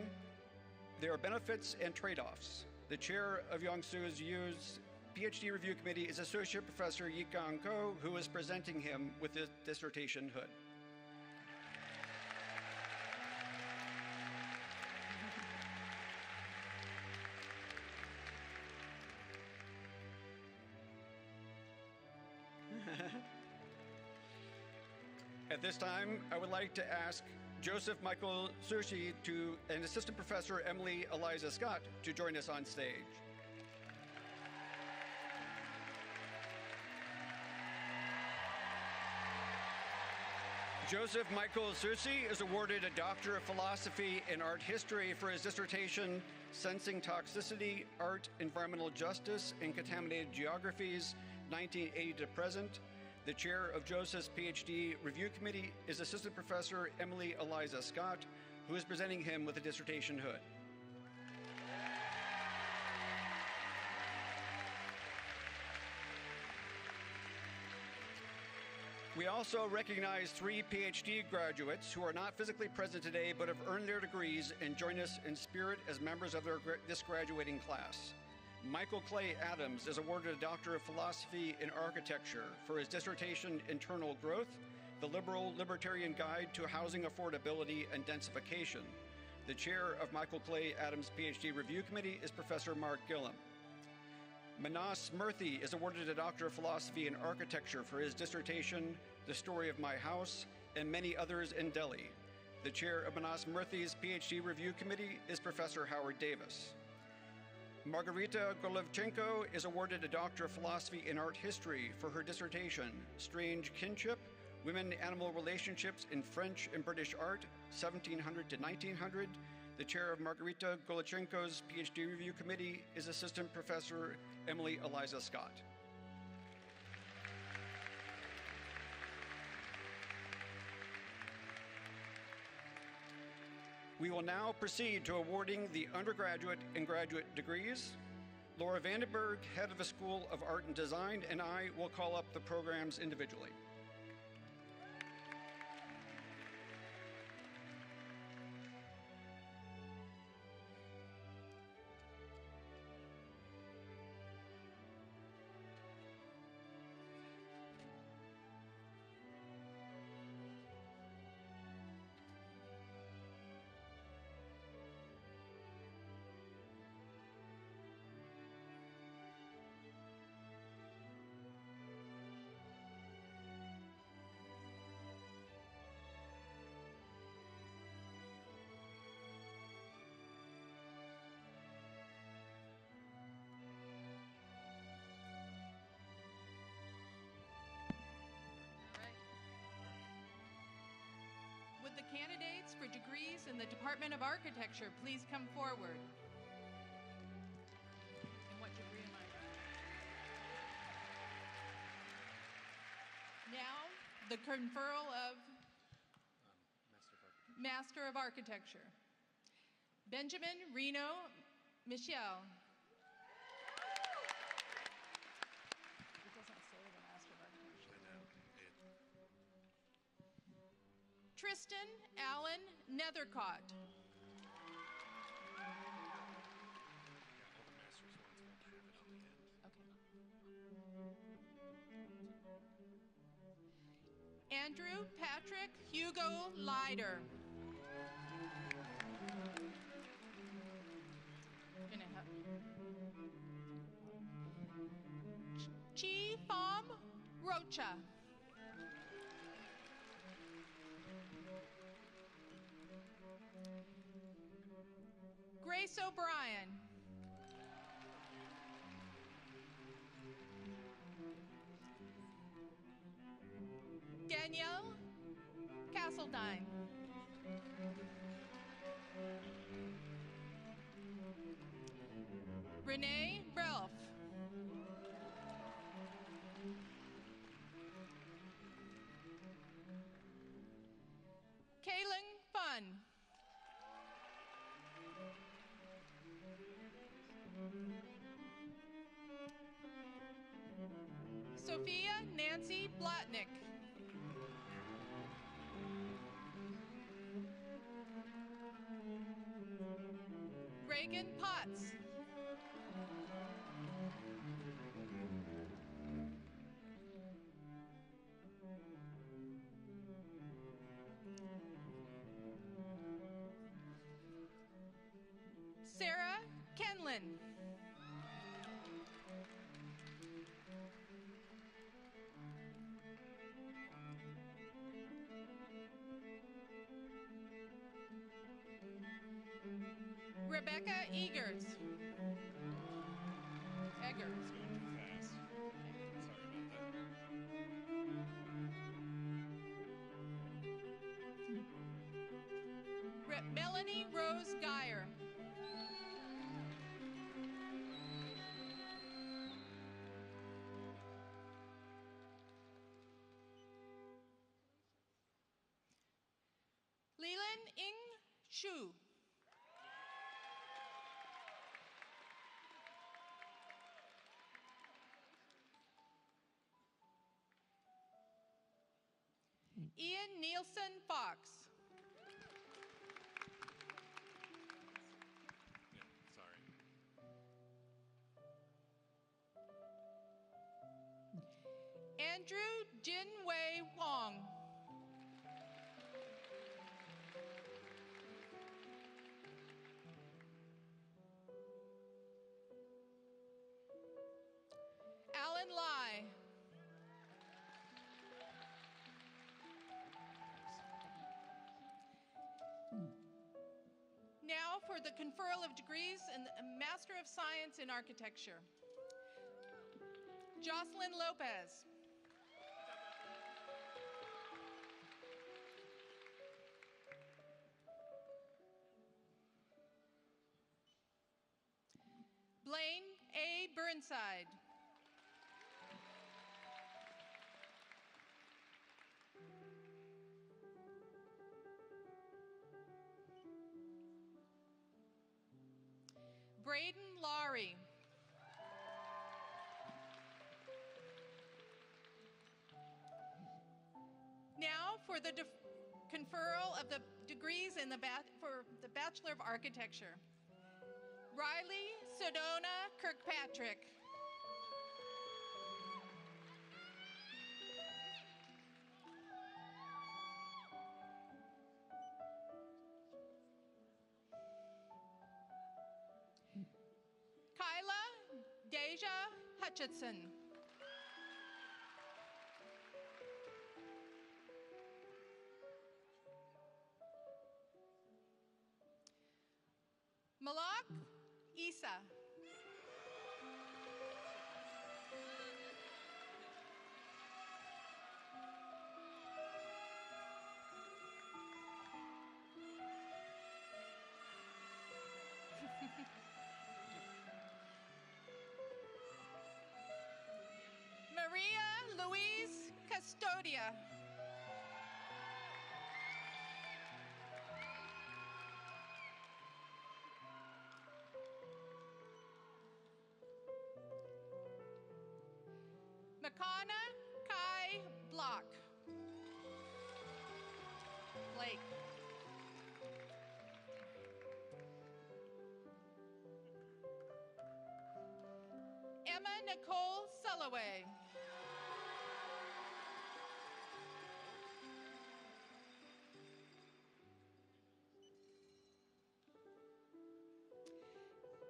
Their Benefits and Trade-offs. The chair of Yong Soo Yu's PhD Review Committee is Associate Professor Yikan Ko, who is presenting him with the dissertation hood. At this time, I would like to ask Joseph Michael Sushi and Assistant Professor Emily Eliza Scott to join us on stage. Joseph Michael Susi is awarded a Doctor of Philosophy in Art History for his dissertation, Sensing Toxicity, Art, Environmental Justice, and Contaminated Geographies, 1980 to present. The chair of Joseph's PhD Review Committee is Assistant Professor Emily Eliza Scott, who is presenting him with a dissertation hood. We also recognize 3 PhD graduates who are not physically present today but have earned their degrees and join us in spirit as members of this graduating class. Michael Clay Adams is awarded a Doctor of Philosophy in Architecture for his dissertation, Internal Growth, the Liberal Libertarian Guide to Housing Affordability and Densification. The chair of Michael Clay Adams' PhD Review Committee is Professor Mark Gillum. Manas Murthy is awarded a Doctor of Philosophy in Architecture for his dissertation, The Story of My House, and many others in Delhi. The chair of Manas Murthy's PhD Review Committee is Professor Howard Davis. Margarita Golovchenko is awarded a Doctor of Philosophy in Art History for her dissertation, Strange Kinship, Women-Animal Relationships in French and British Art, 1700 to 1900. The chair of Margarita Golovchenko's PhD Review Committee is Assistant Professor Emily Eliza Scott. We will now proceed to awarding the undergraduate and graduate degrees. Laura Vandenberg, head of the School of Art and Design, and I will call up the programs individually. the candidates for degrees in the Department of Architecture please come forward? And what degree am I? Now, the conferral of Master of Architecture. Benjamin Reno Michel. It doesn't say the Master of Architecture. Tristan Allen Nethercott. Andrew Patrick Hugo Leider. Chi Pham Rocha. Grace O'Brien. Danielle Castledine. Renee Relf. Kaylin Fun. Sophia Nancy Blatnick. Reagan Potts. Sarah Kenlin. Rebecca Eggers. Melanie Rose Geyer. Leland Ing Shu. Ian Nielsen Fox. Andrew Jinwei Wong. Alan Lai. Now for the conferral of degrees in the Master of Science in Architecture. Jocelyn Lopez. Blaine A. Burnside. Braden Laurie. Now for the conferral of the degrees in for the Bachelor of Architecture. Riley Sedona Kirkpatrick. Kyla Deja Hutchinson. Malak Isa. custodia. Makana Kai Block. Blake. Emma Nicole Sulloway.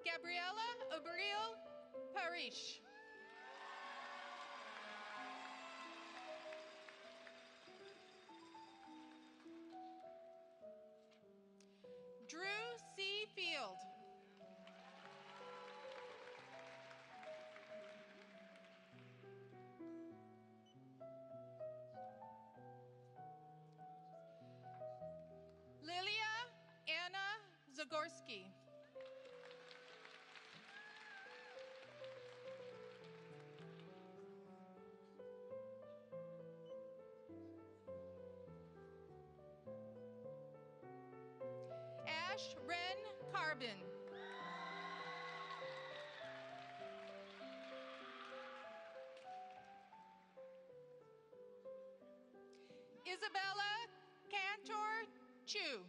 Gabriella Obril Parish. Drew C. Field. Lilia Anna Zagorski. Ash Ren Carbon. Isabella Cantor Chu.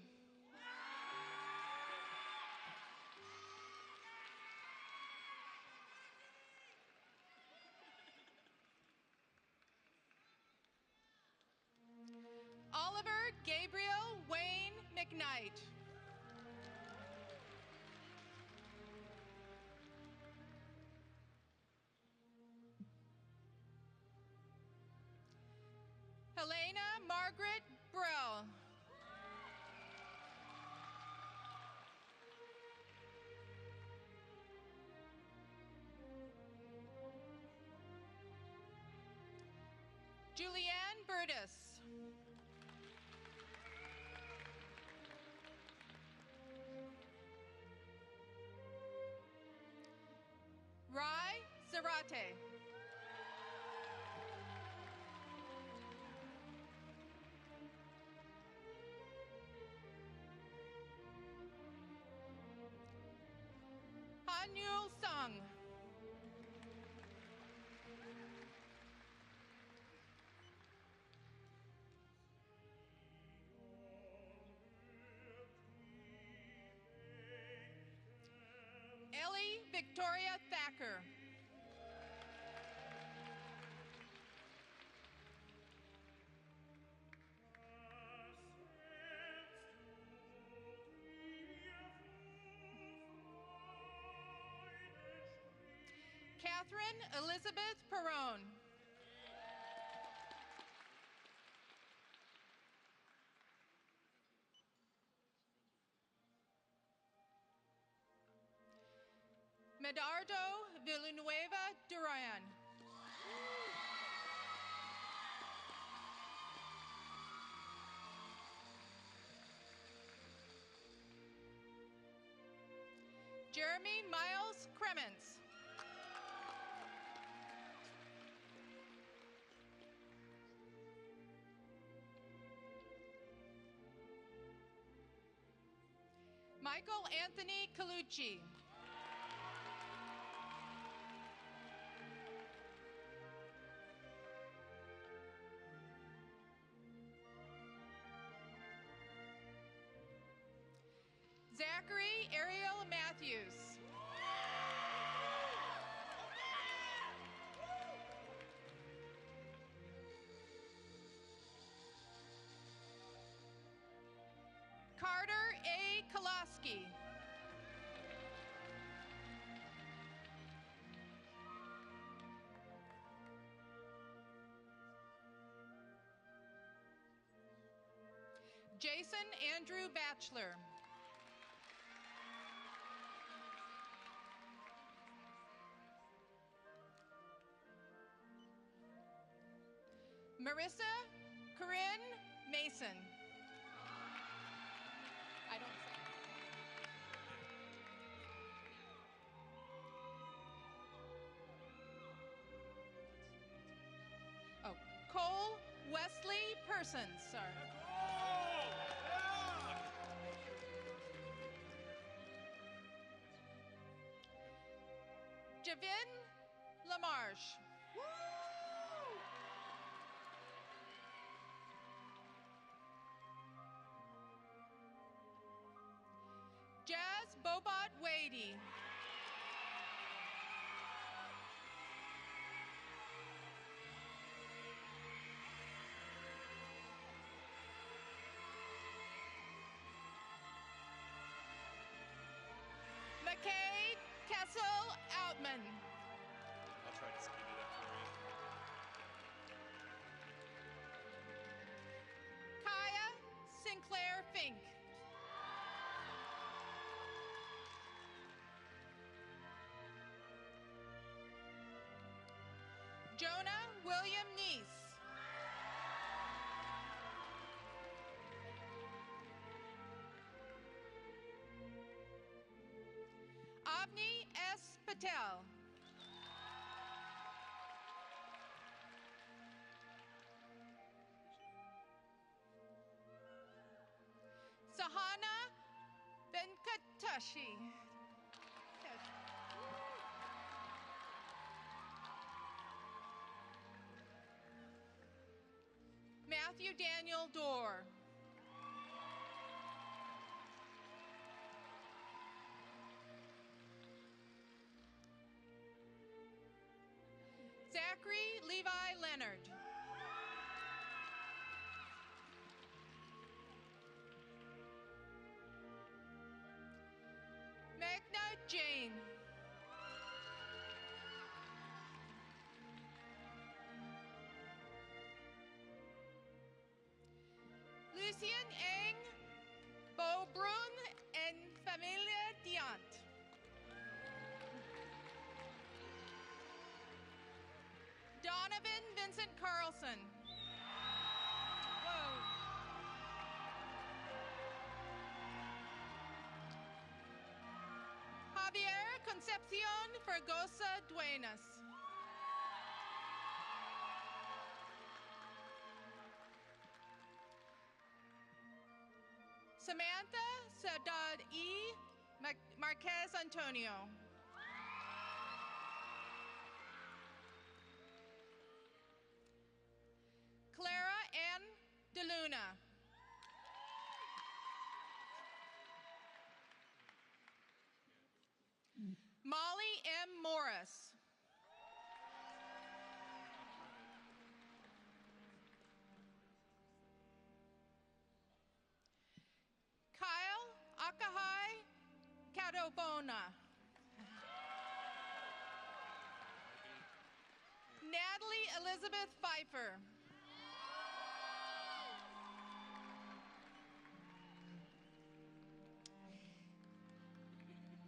Oliver Gabriel Wayne McKnight. Helena Margaret Burrell. Julianne Burtis. Rai Zarate. Hanyul Sung. Ellie Victoria Thacker. Catherine Elizabeth Perone. Medardo Villanueva Duran. Jeremy Miles Crements. Michael Anthony Colucci. Zachary Ariel Matthews. Carter A. Koloski. Jason Andrew Batchelor. Marissa Corinne Mason. I don't say. Oh, Cole persons, sir. Javin Lamarche. Jazz Bobot Wadey. McKay Kessel Outman. I'll try to speed it up for you. Kaya Sinclair Fink. Jonah William Neese. Avni S. Patel. Sahana Venkatashi. Matthew Daniel Dorr. Zachary Levi Leonard. Magna Jane. Lucien Eng, Bo Brun, and Familia Diant. Donovan Vincent Carlson. Whoa. Javier Concepcion Fergosa Duenas. Samantha Sadad E. Marquez Antonio. Clara Ann DeLuna. Molly M. Morris. Kyle Akahai Kadobona. Natalie Elizabeth Pfeiffer.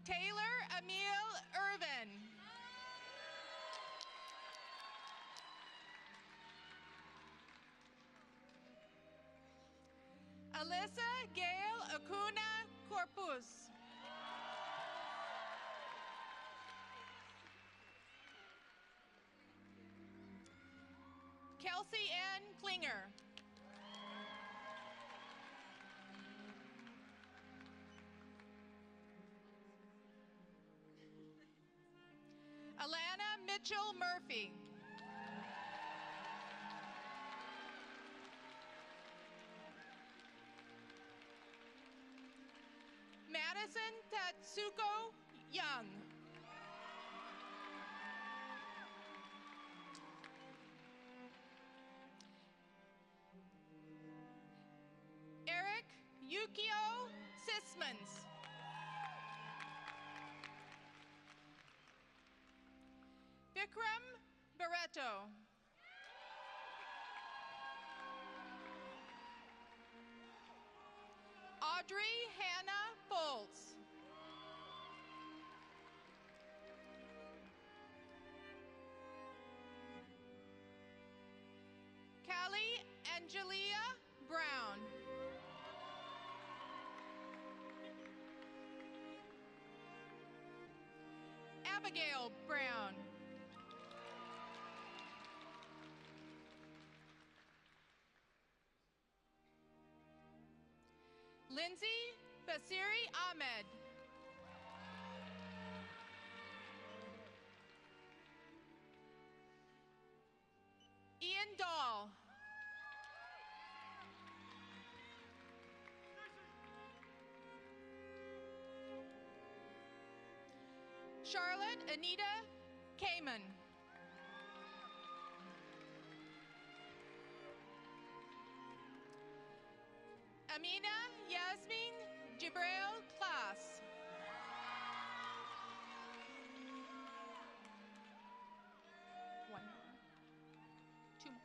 Taylor Emil Irvin. Alyssa Gail Acuna Corpus. Kelsey Ann Klinger. Alana Mitchell Murphy. Madison Tatsuko Young. Eric Yukio Sismans. Vikram Barreto. Audrey Hannah Foltz. Callie Angelia Brown. Abigail Brown. Lindsay Basiri Ahmed. Ian Dahl. Charlotte Anita Kamen. Amina Yasmin Jibril Klaas. One more. Two more.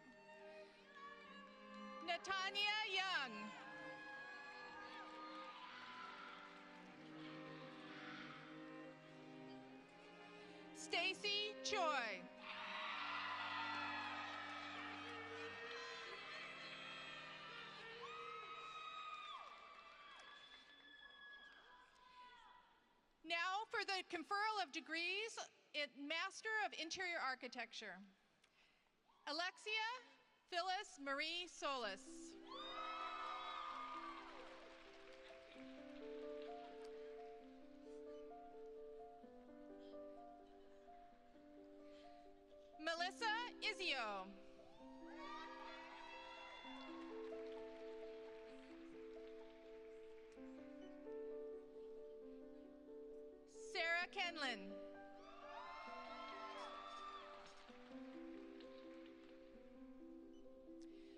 Natanya Young. Stacy Choi. Now for the conferral of degrees in Master of Interior Architecture. Alexia Phyllis Marie Solis. Melissa Izio. Sarah Kenlin.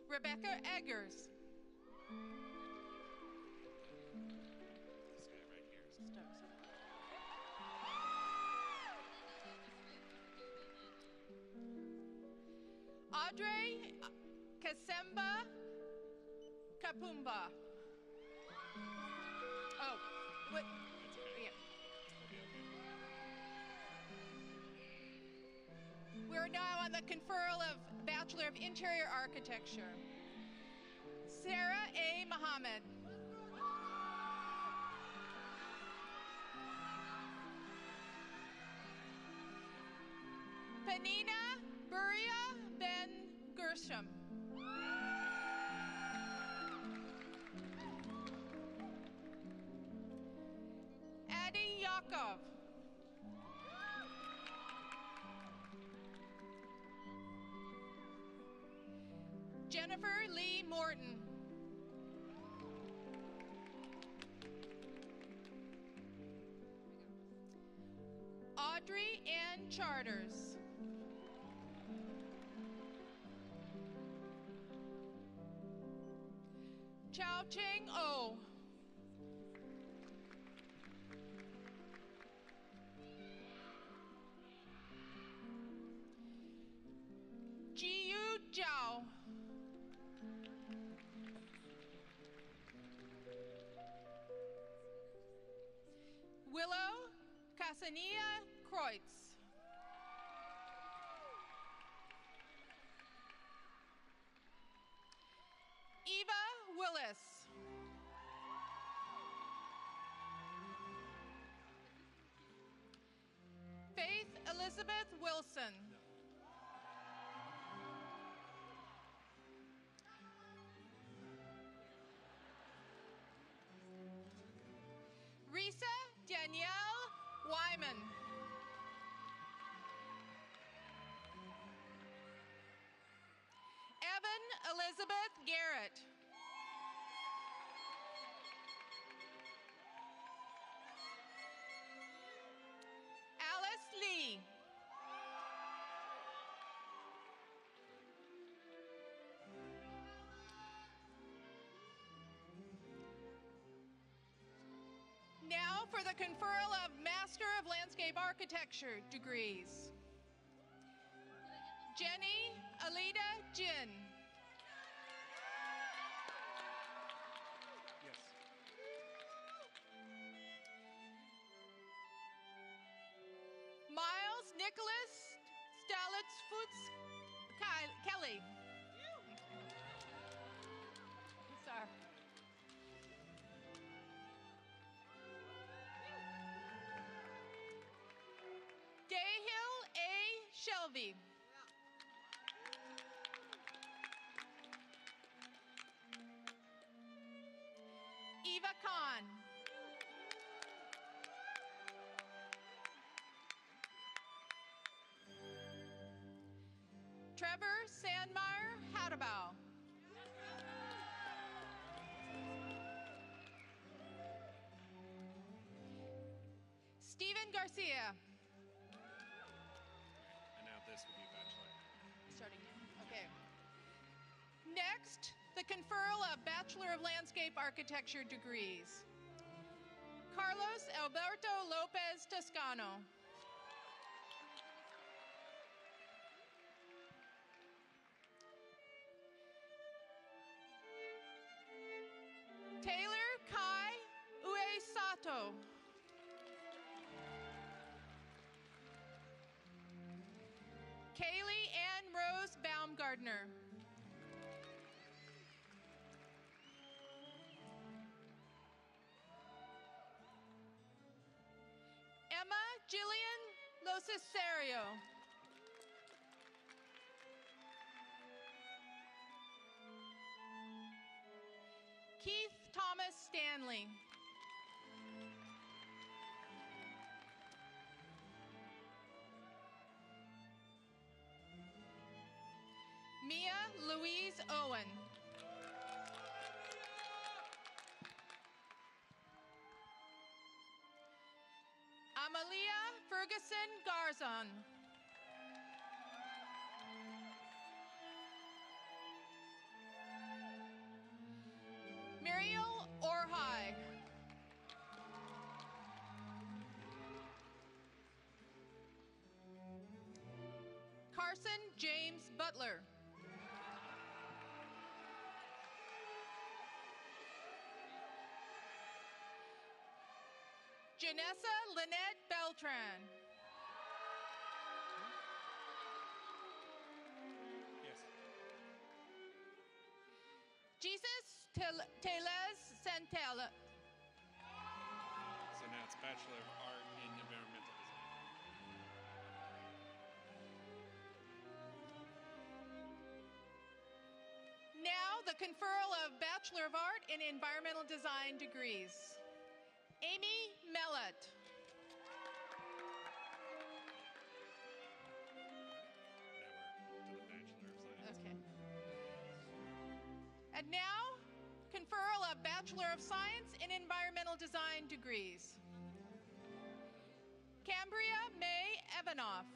Rebecca Eggers. This guy right here. Audrey Kasemba Kapumba. Oh, what? Yeah. We're now on the conferral of Bachelor of Interior Architecture. Sarah A. Muhammad. Panina Buria Ben Gershom. Adi Yakov. Jennifer Lee Morton. Audrey Ann Charters. Chao Cheng O. Jiyu Zhao. Willow Casania Kreutz. Eva Willis. Faith Elizabeth Wilson. Risa Danielle Wyman. Evan Elizabeth Garrett. Alice Lee. Now for the conferral of Master of Landscape Architecture degrees. Jenny Alida Jin. Yes. Miles Nicholas Stalitzfutz Kelly. Sorry. Dayhill A. Shelby. Eva Trevor Sandmeyer Hadabau. Stephen Garcia. And now this would be bachelor. Starting now. Okay. Next, the conferral of Bachelor of Landscape Architecture degrees. Carlos Alberto Lopez Toscano. Taylor Kai Uesato. Kaylee Ann Rose Baumgardner. Emma Jillian Locesario. Keith Thomas Stanley. Mia Louise Owen. Amalia Ferguson Garzon. Muriel Orhai. Carson James Butler. Janessa Lynette Beltran. Yes. Jesus Teles Santella. So now it's Bachelor of Art in Environmental Design. Now the conferral of Bachelor of Art in Environmental Design degrees. Amy Mellett. Now we're to the Bachelor of Science. Okay. And now, conferral of Bachelor of Science in Environmental Design degrees. Cambria May Evanoff.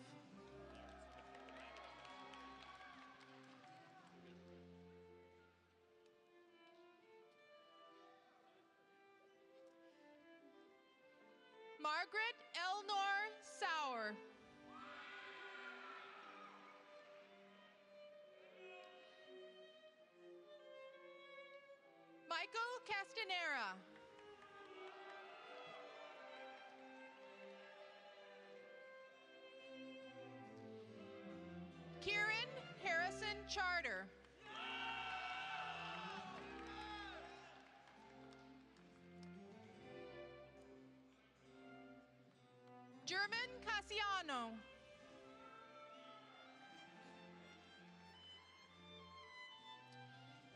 Margaret Elnor Sauer. Michael Castanera. Kieran Harrison Charter. German Casiano.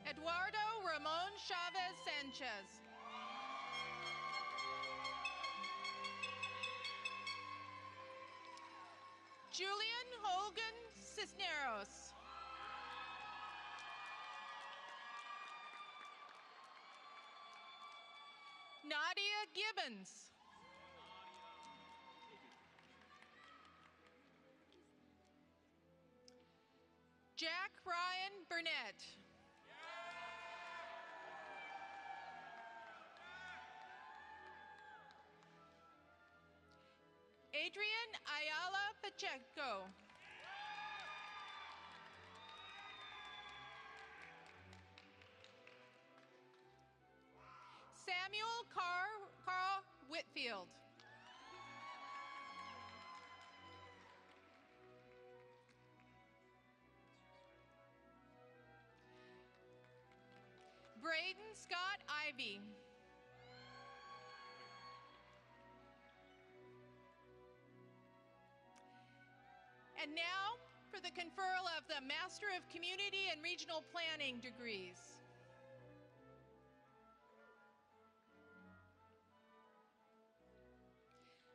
Eduardo Ramon Chavez Sanchez. Julian Hogan Cisneros. Nadia Gibbons. Jack Ryan Burnett. Adrian Ayala Pacheco. Samuel Carl Whitfield. Braden Scott Ivy. And now for the conferral of the Master of Community and Regional Planning degrees.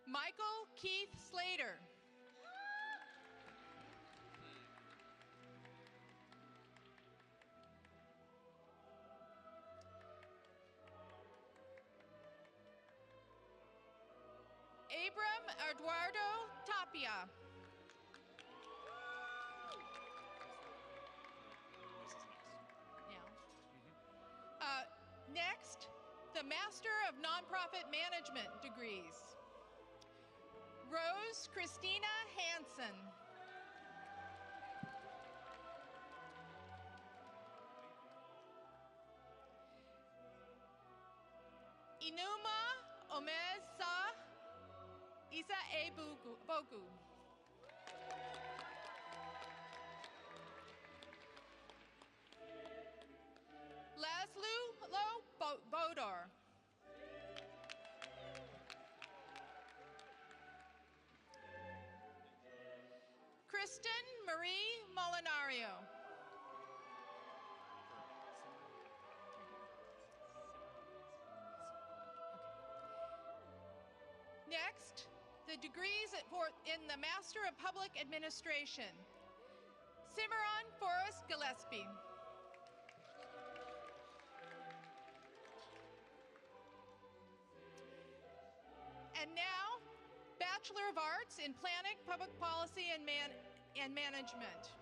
Michael Keith Slater. Eduardo Tapia. Yeah. Next, the Master of Nonprofit Management degrees. Rose Christina Hansen. Inuma Omesa Isa Bogu. Laszlo Bodor. Kristen Marie Molinario. Next, the degrees in the Master of Public Administration. Cimarron Forrest Gillespie. And now, Bachelor of Arts in Planning, Public Policy, and Management.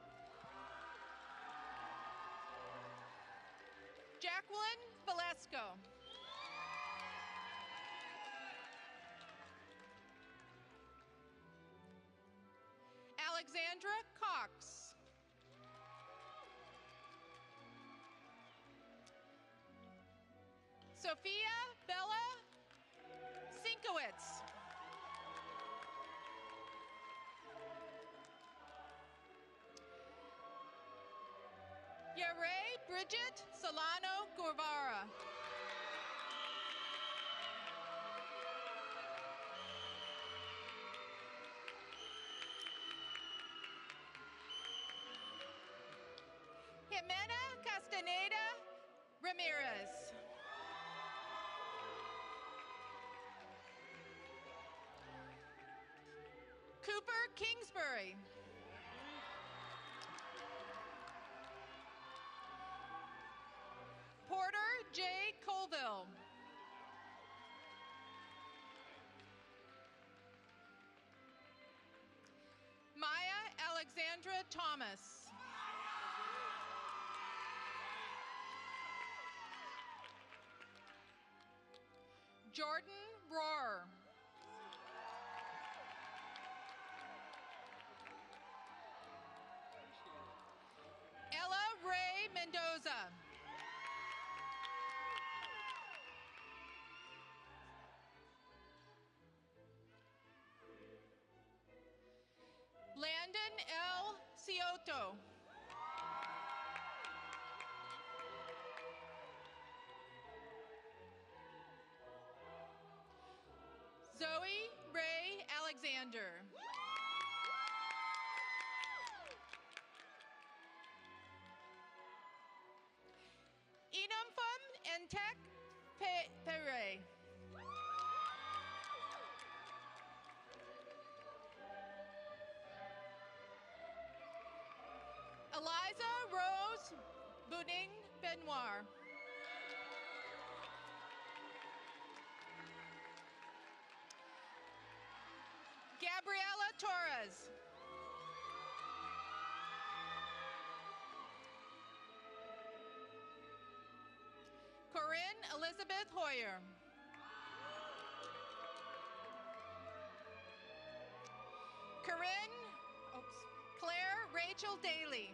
Jacqueline Valesco. Alexandra Cox. Sophia Bella Sinkowitz. Yare Bridget Solano Guevara. Jimena Castaneda Ramirez. Cooper Kingsbury. Porter J. Colville. Maya Alexandra Thomas. Jordan Rohr. Ella Ray Mendoza. Landon L. Cioto. Zoe Ray Alexander. Enumfum Entek Pere. Eliza Rose Buning Benoit. Gabriela Torres. Corinne Elizabeth Hoyer. Claire Rachel Daly.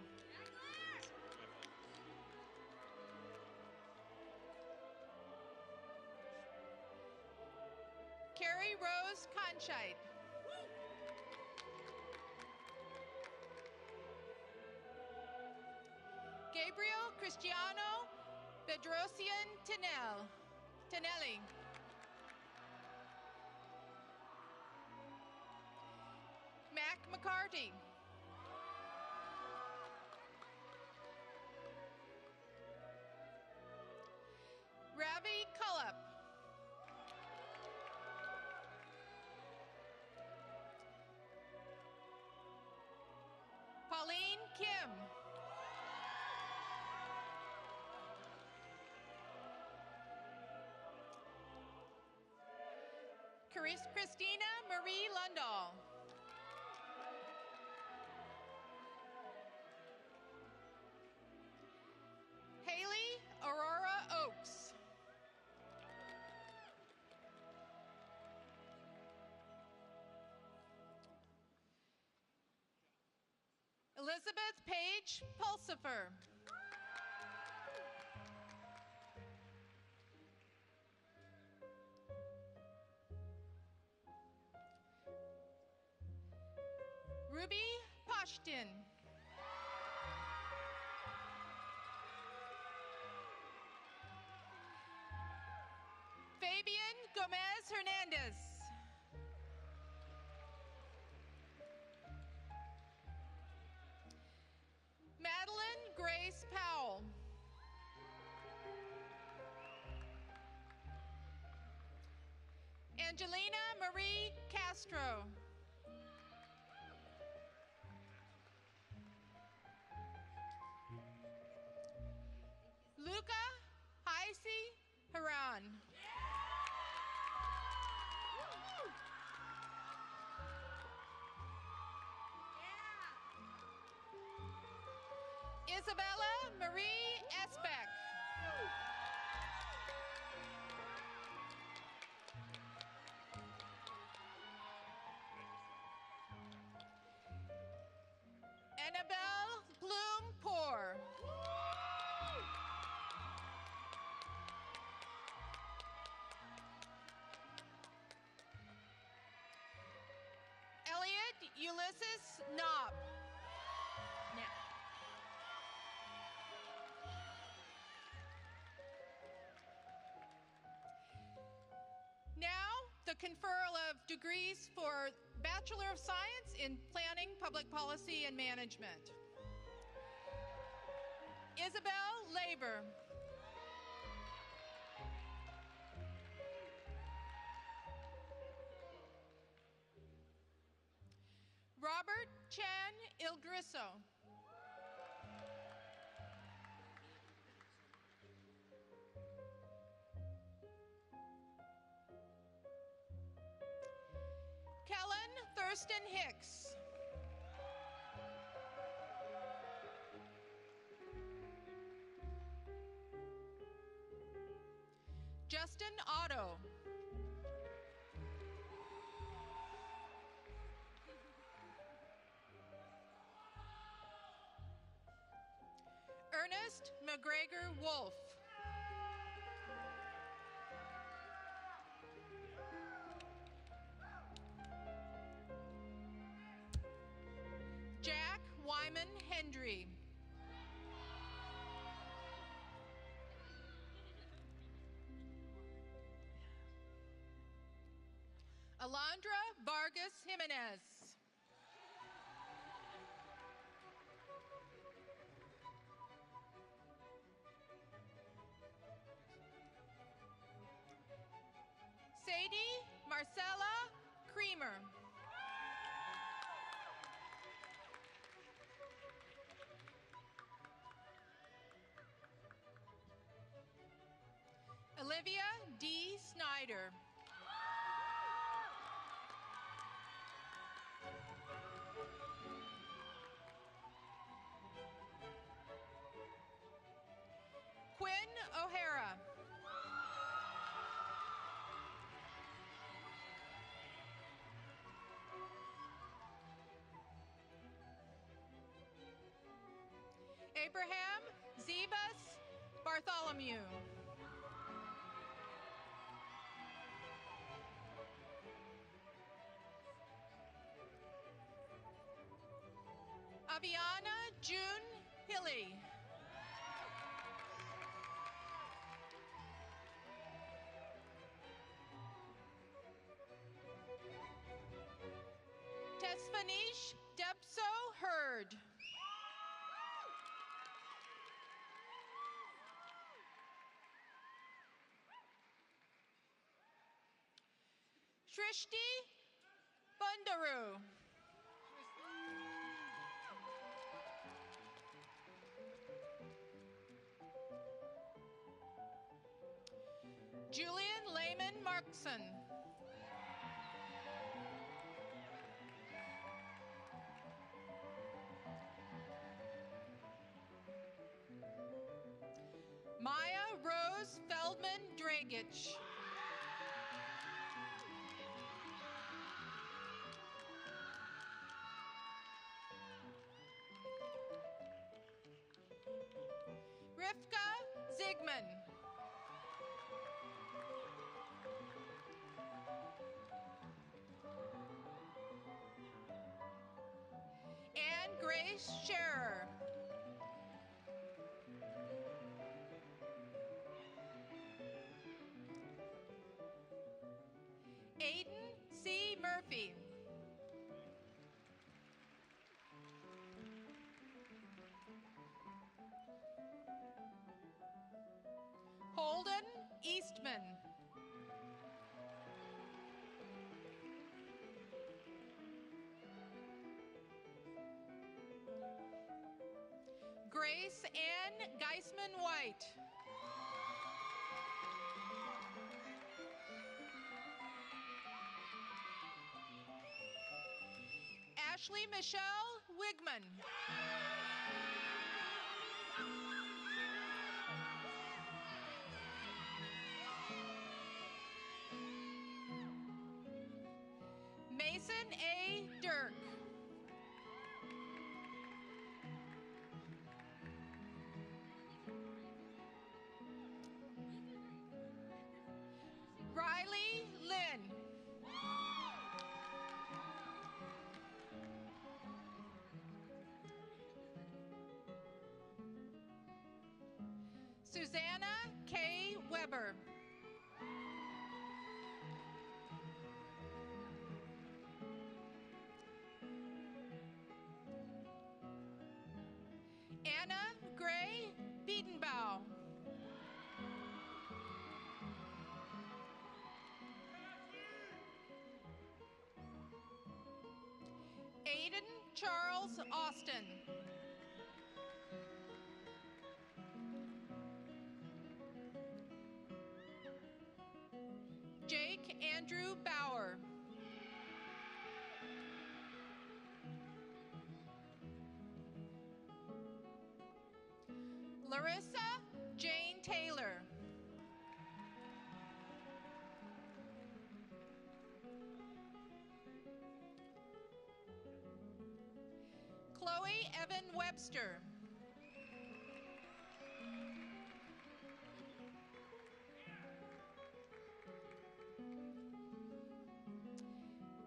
Carrie Rose Conchite. Gabriel Cristiano Bedrosian Tinelli. Mac McCarty. Ravi Cullop. Pauline Kim. Christina Marie Lundahl. Haley Aurora Oaks. Elizabeth Page Pulsifer. Ruby Pashtin. Fabian Gomez Hernandez. Madeline Grace Powell. Angelina Marie Castro. Luca Heisi Haran. Isabella Marie Esbeck. Annabelle Bloom Poor. Elliot Ulysses Knopp. Now, the conferral of degrees for Bachelor of Science in Planning, Public Policy, and Management. Isabel Labor. Robert Chan Ilgrisso. Kellen Thurston Hicks. Justin Otto. Ernest McGregor Wolf. Jack Wyman Hendry. Alondra Vargas Jimenez. Sadie Marcella Creamer. Olivia D. Snyder. Quinn O'Hara. Abraham Zebus Bartholomew. Aviana June Hilly. Tesfanish Depso Hurd. Shrishti Bundaru. Julian Lehman Markson. Dragic. Rivka Zigman. And Grace Scherer. Aiden C. Murphy. Holden Eastman. Grace Ann Geisman White. Ashley Michelle Wigman. Mason A. Dirk. Riley Lynn. Susanna K. Weber. Anna Gray Biedenbaugh. Aiden Charles Austin. Jake Andrew Bauer. Larissa Jane Taylor. Chloe Evan Webster.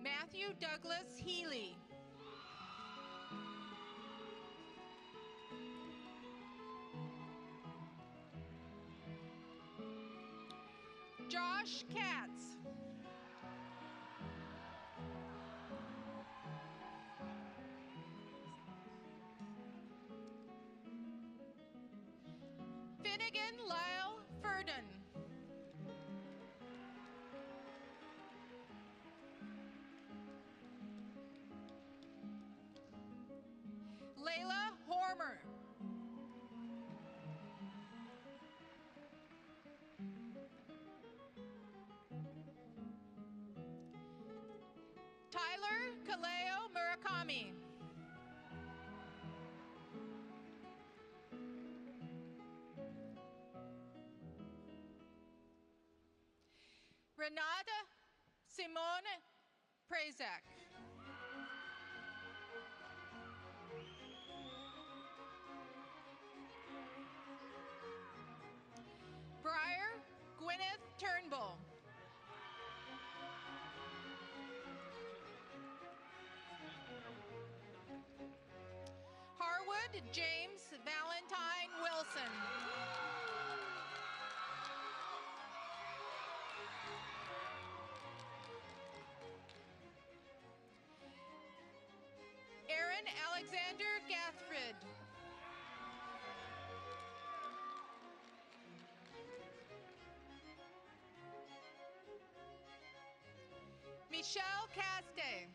Matthew Douglas Healy. Josh Katz. Finnegan Lyle Furden. Layla Hormer. Tyler Kaleo Murakami. Renata Simone Prezak. Briar Gwyneth Turnbull. Harwood James Valentine Wilson. Aaron Alexander Gathfrid. Michelle Caste.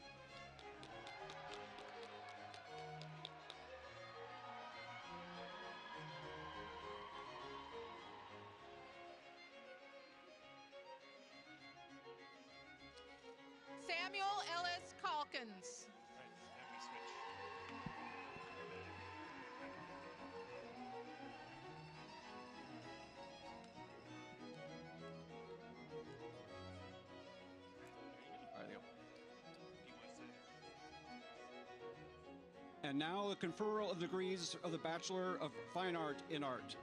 Samuel Ellis Calkins. Right, now we switch. And now the conferral of degrees of the Bachelor of Fine Art in Art.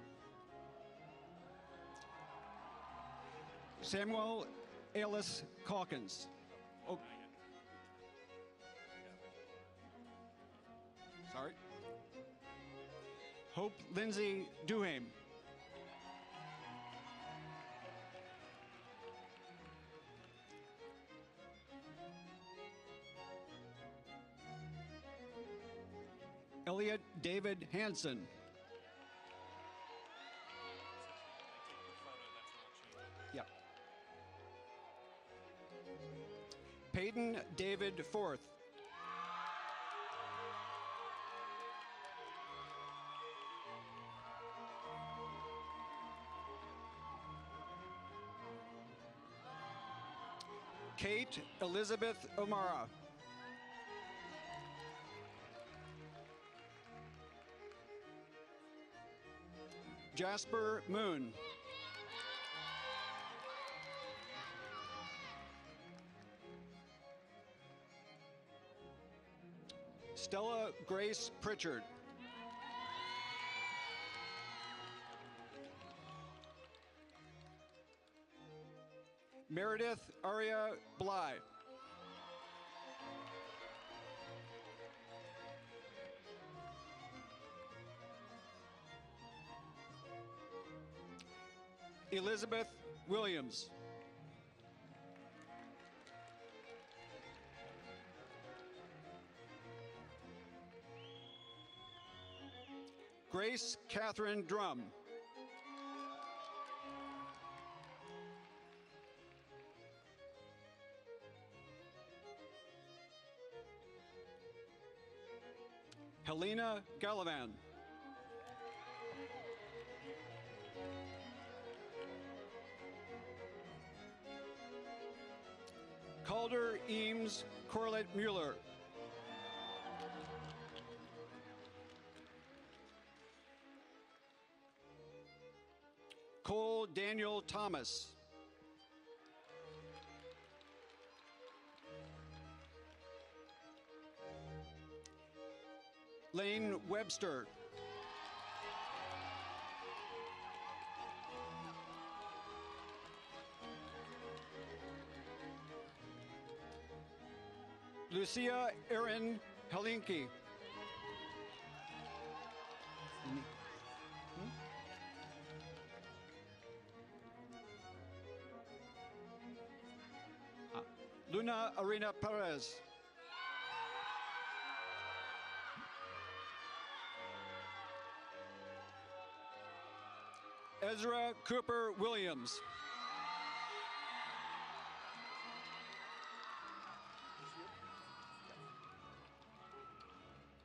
Samuel Ellis Calkins. Oh. Sorry. Hope Lindsay Duhame. Elliot David Hansen. Yeah. Peyton David Forth. Kate Elizabeth O'Mara. Jasper Moon. Stella Grace Pritchard. Meredith Aria Bly. Elizabeth Williams. Grace Catherine Drum. Helena Gallivan. Calder Eames Corlett Mueller. Cole Daniel Thomas. Lane Webster. Lucia Erin Helinki. Luna Arena Perez. Ezra Cooper Williams.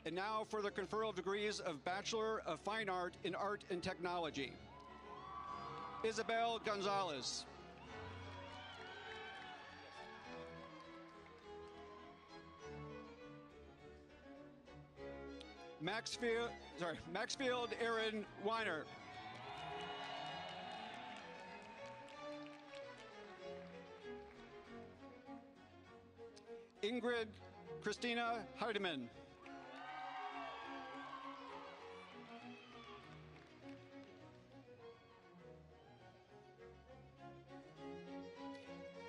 And now for the conferral of degrees of Bachelor of Fine Art in Art and Technology. Isabel Gonzalez. Maxfield Aaron Weiner. Ingrid Christina Heidemann.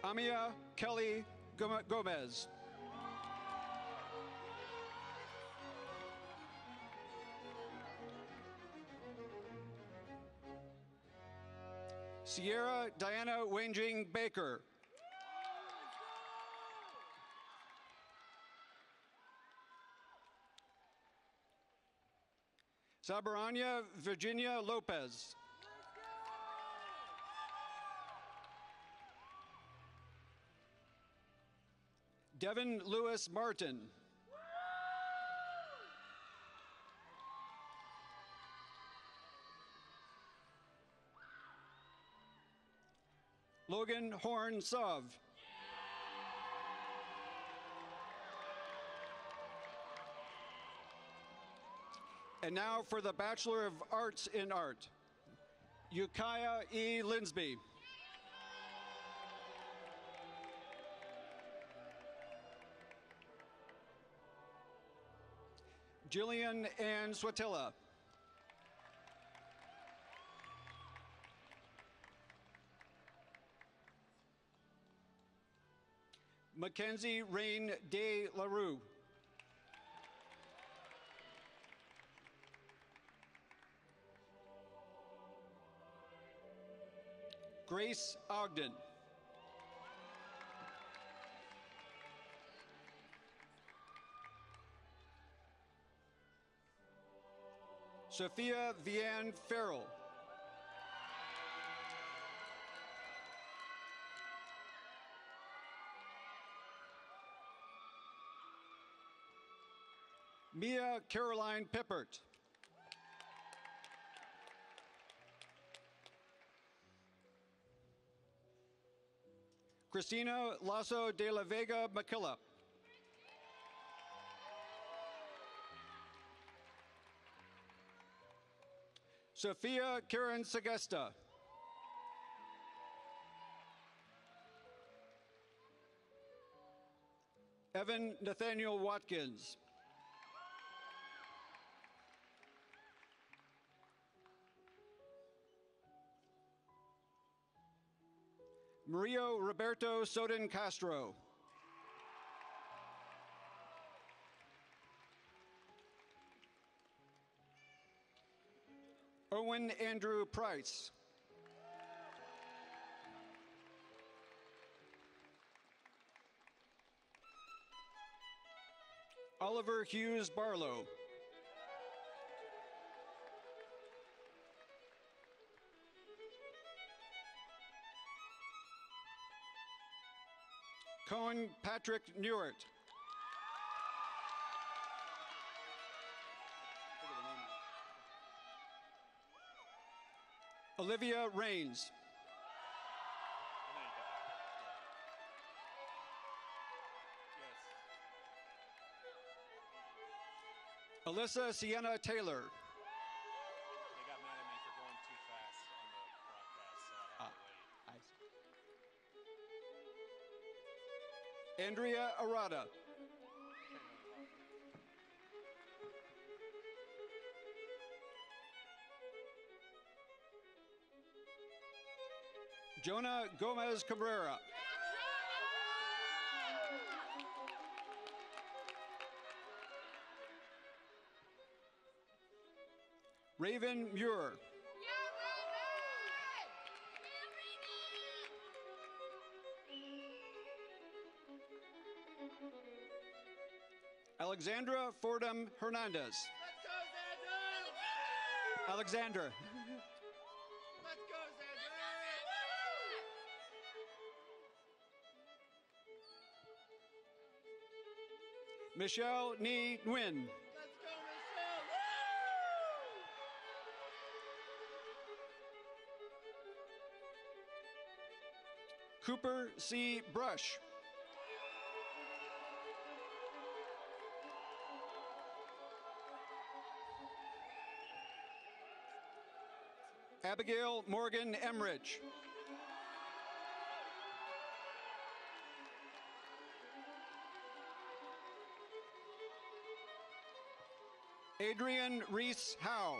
Amia Kelly Gomez. Sierra Diana Wenjing Baker. Sabaranya Virginia Lopez. Devin Lewis Martin. Logan Horn Sov. And now for the Bachelor of Arts in Art, Ukiah E. Linsby. Jillian Ann Swatilla. Mackenzie Rain De LaRue. Grace Ogden. Sophia Vianne Farrell. Mia Caroline Pippert. Christina Lasso de la Vega McKillop. Sophia Karen Segesta. Evan Nathaniel Watkins. Mario Roberto Soden Castro. Owen Andrew Price. Oliver Hughes Barlow. Cohen Patrick Newart. Olivia Rains. Alyssa Sienna Taylor. They got mad at me for going too fast on the broadcast, so I had to wait. Andrea Arata. Jonah Gomez Cabrera. Raven Muir. Alexandra Fordham Hernandez. Alexandra. Michelle Nee Nguyen. Cooper C. Brush. Abigail Morgan Emrich. Adrian Reese Howe.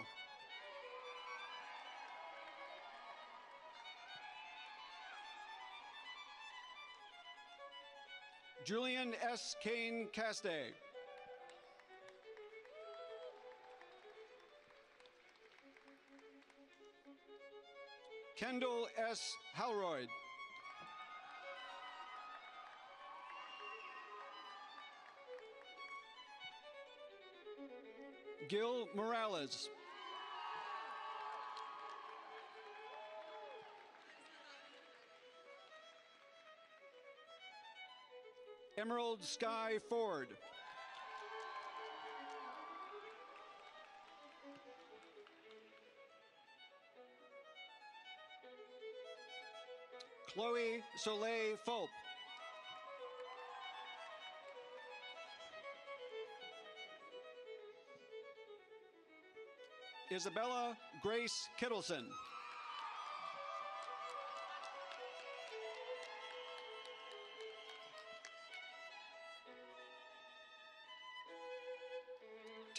Julian S. Kane Castay. Kendall S. Halroyd. Gil Morales. Emerald Sky Ford. Chloe Soleil Fulp. Isabella Grace Kittleson.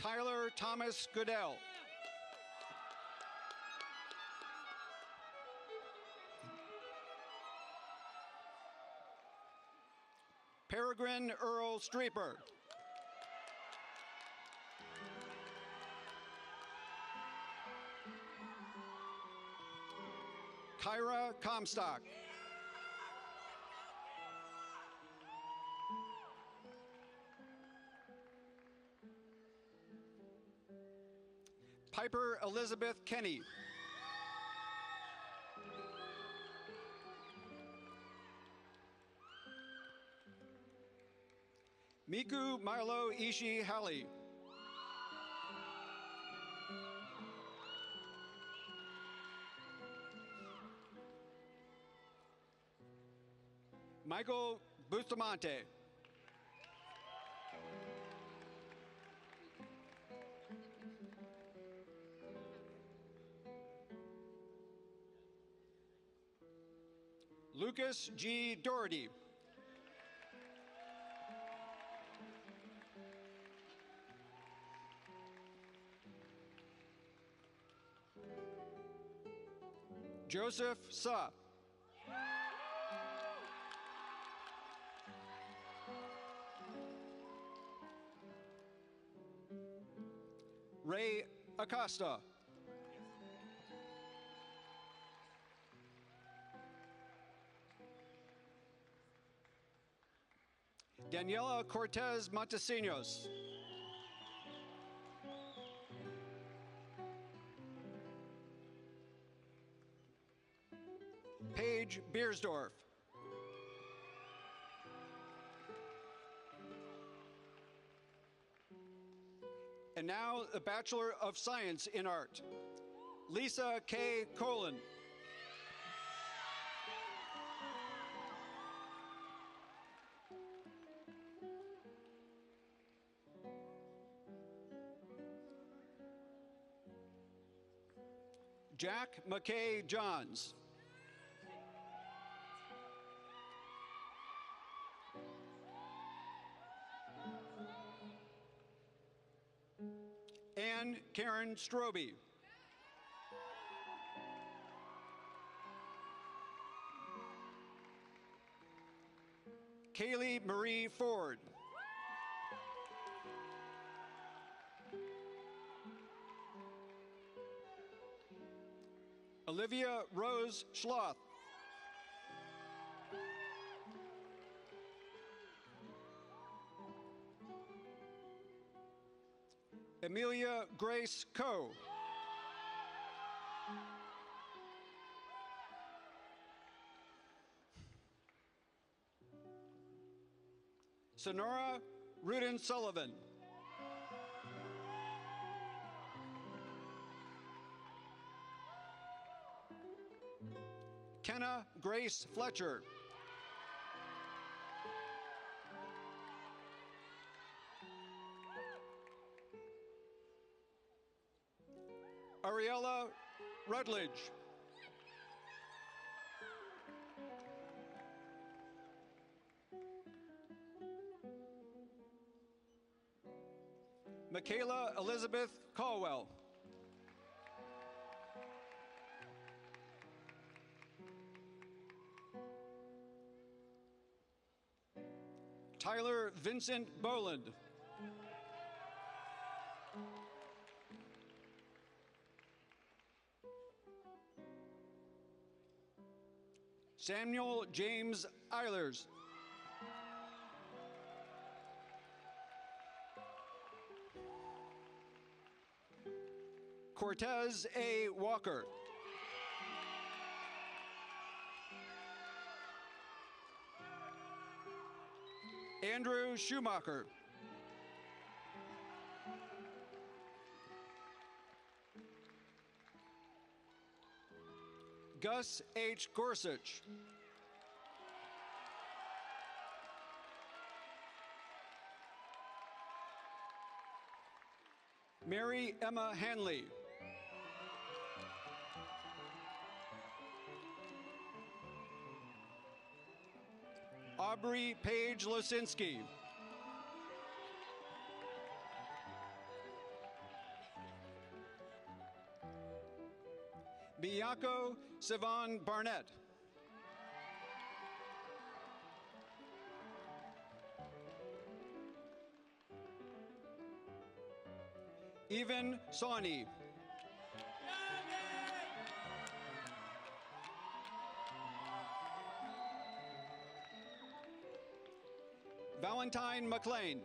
Tyler Thomas Goodell. Peregrine Earl Streeper. Kyra Comstock. Piper Elizabeth Kenny. Miku Milo Ishi Halley. Michael Bustamante. Lucas G. Doherty. Joseph Sa. Ray Acosta. Daniela Cortez Montesinos. Paige Beersdorf. And now the Bachelor of Science in Art, Lisa K. Colin. Jack McKay Johns. Ann Karen Strobe. Kaylee Marie Ford. Olivia Rose Schloth. Amelia Grace Coe. Sonora Rudin Sullivan. Kenna Grace Fletcher. Ariella Rutledge. Michaela Elizabeth Caldwell. Tyler Vincent Boland. Samuel James Eilers. Cortez A. Walker. Andrew Schumacher. Gus H. Gorsuch. Mary Emma Hanley. Aubrey Paige Losinski. Bianco Sivan Barnett. Evan Sawney. Valentine McLean.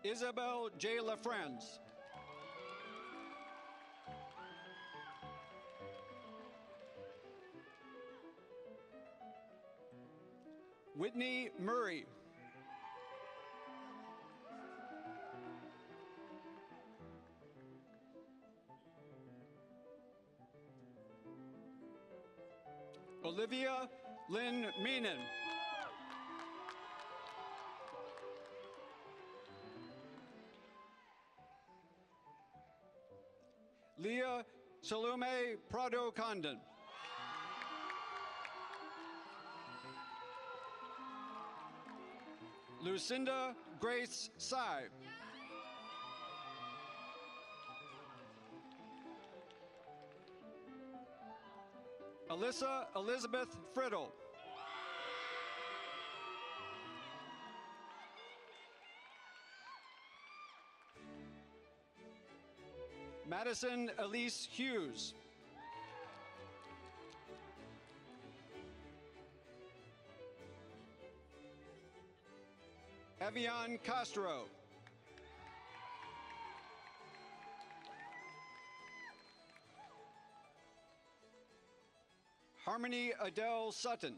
Isabel J. LaFrance. Whitney Murray. Olivia Lynn Meenan. Leah Salome Prado Condon. Lucinda Grace Sy. Alyssa Elizabeth Friddle. Madison Elise Hughes. Evian Castro. Harmony Adele Sutton.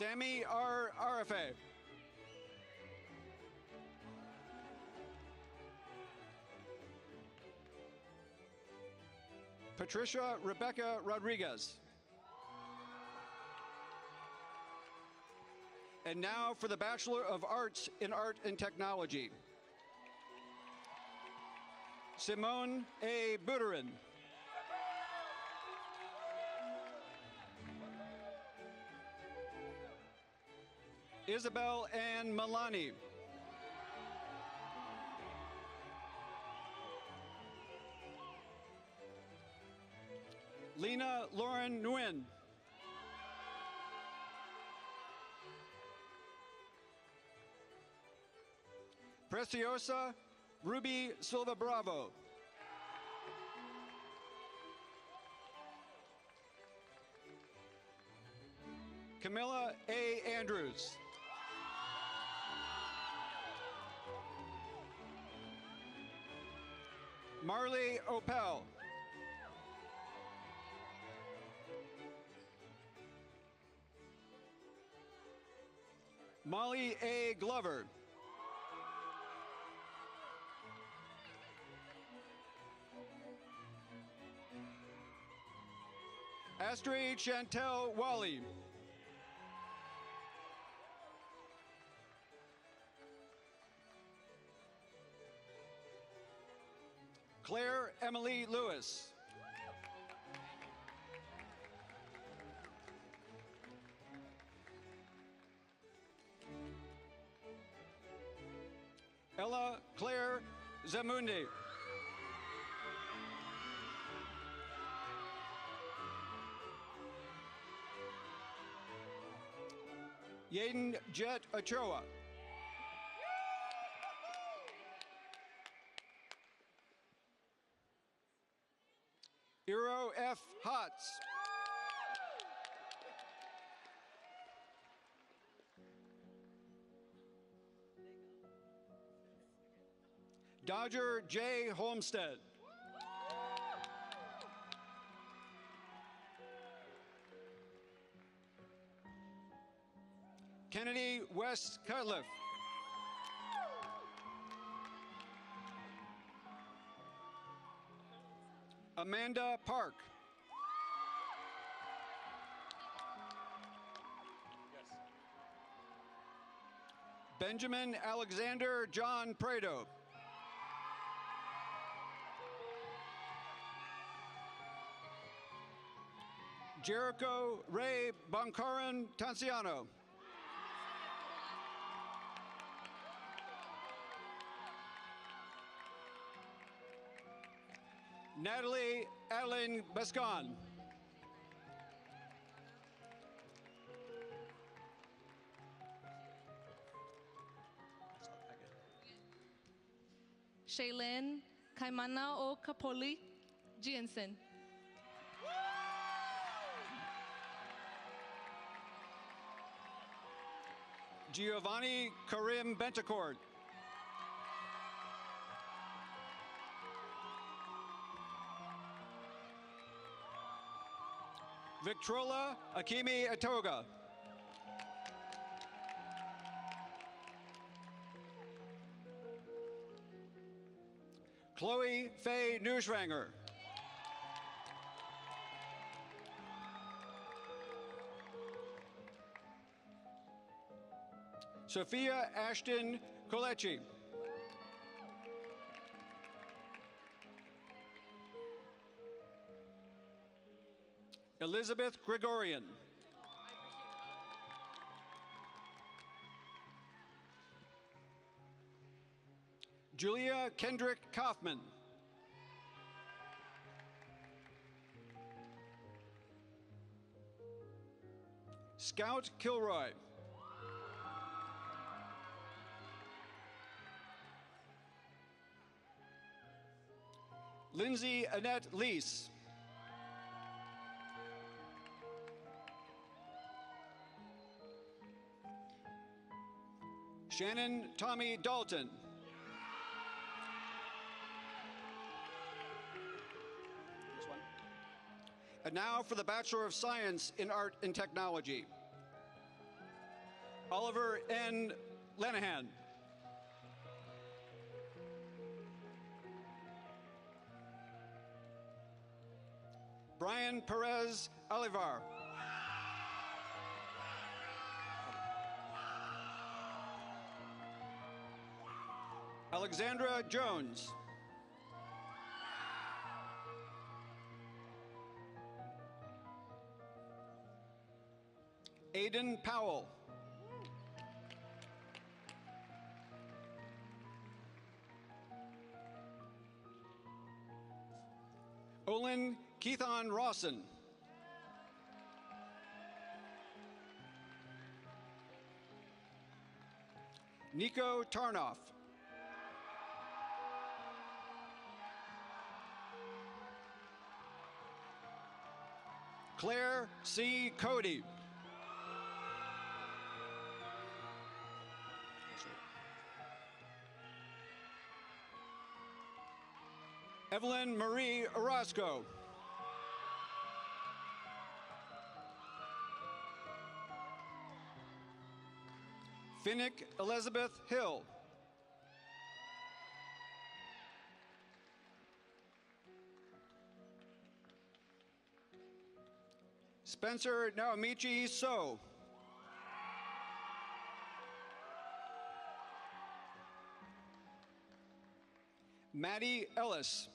Sammy R. Arafe. Patricia Rebecca Rodriguez. And now for the Bachelor of Arts in Art and Technology. Simone A. Buterin. Isabel Ann Milani. Lena Lauren Nguyen. Preciosa Ruby Silva Bravo. Camilla A. Andrews. Marley Opel. Molly A. Glover. Astrid Chantel Wally. Claire Emily Lewis. Ella Claire Zamundi. Yaden Jet Ochoa. Iro F. Hotz. Dodger J. Homestead. Kennedy West Cutliff. Amanda Park. Benjamin Alexander John Prado. Jericho Ray Bancaran Tanciano. Natalie Adeline Bascon. Shaylin Kaimana O Kapoli Jensen. Giovanni Karim Bentacourt. Victrola Akimi Atoga. Chloe Faye Neuschwanger. Sophia Ashton Colecci. Elizabeth Gregorian. Julia Kendrick Kaufman. Scout Kilroy. Lindsay Annette Lease. Shannon Tommy Dalton. This one. And now for the Bachelor of Science in Art and Technology. Oliver N. Lanahan. Brian Perez Olivar. Alexandra Jones. Aiden Powell. Olin Keithon Rawson. Nico Tarnoff. Claire C. Cody. Evelyn Marie Orozco. Finnick Elizabeth Hill. Spencer Naomichi So. Maddie Ellis.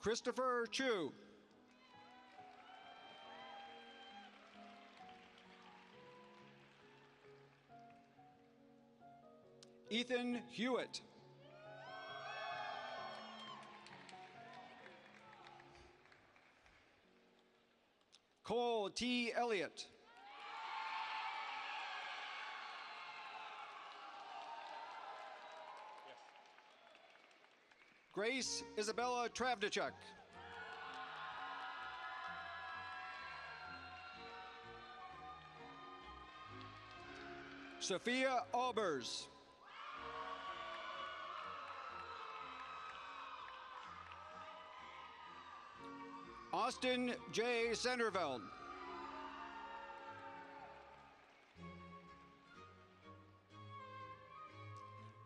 Christopher Chu. Ethan Hewitt. Cole T. Elliott. Grace Isabella Travnicek. Sophia Albers. Austin J. Sanderveld.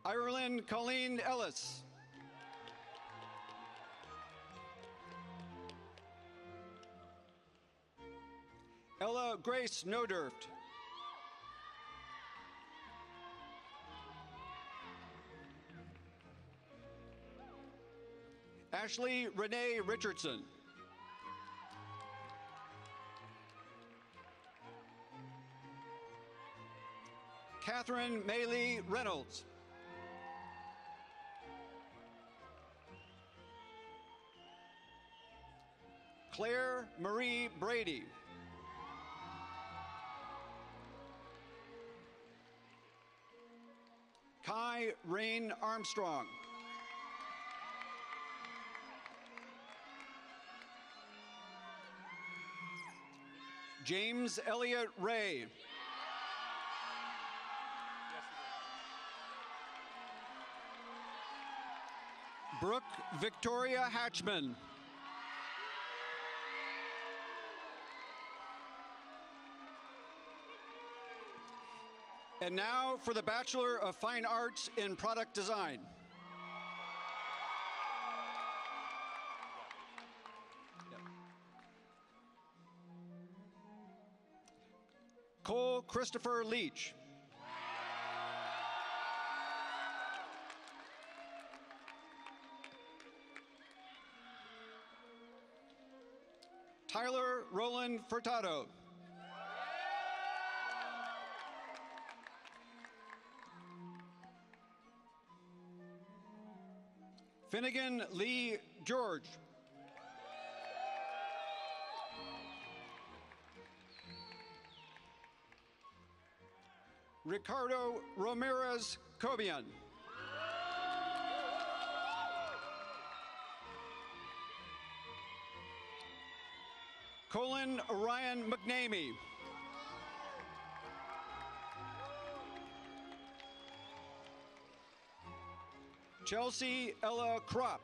Ireland Colleen Ellis. Ella Grace Nodurft. Ashley Renee Richardson. Catherine Maylee Reynolds. Claire Marie Brady. Kai Rain Armstrong. James Elliott Ray. Brooke Victoria Hatchman. And now for the Bachelor of Fine Arts in Product Design. Cole Christopher Leach. Tyler Roland Furtado. Finnegan Lee George. Ricardo Ramirez Cobian. Colin Orion McNamee. Chelsea Ella Kropp.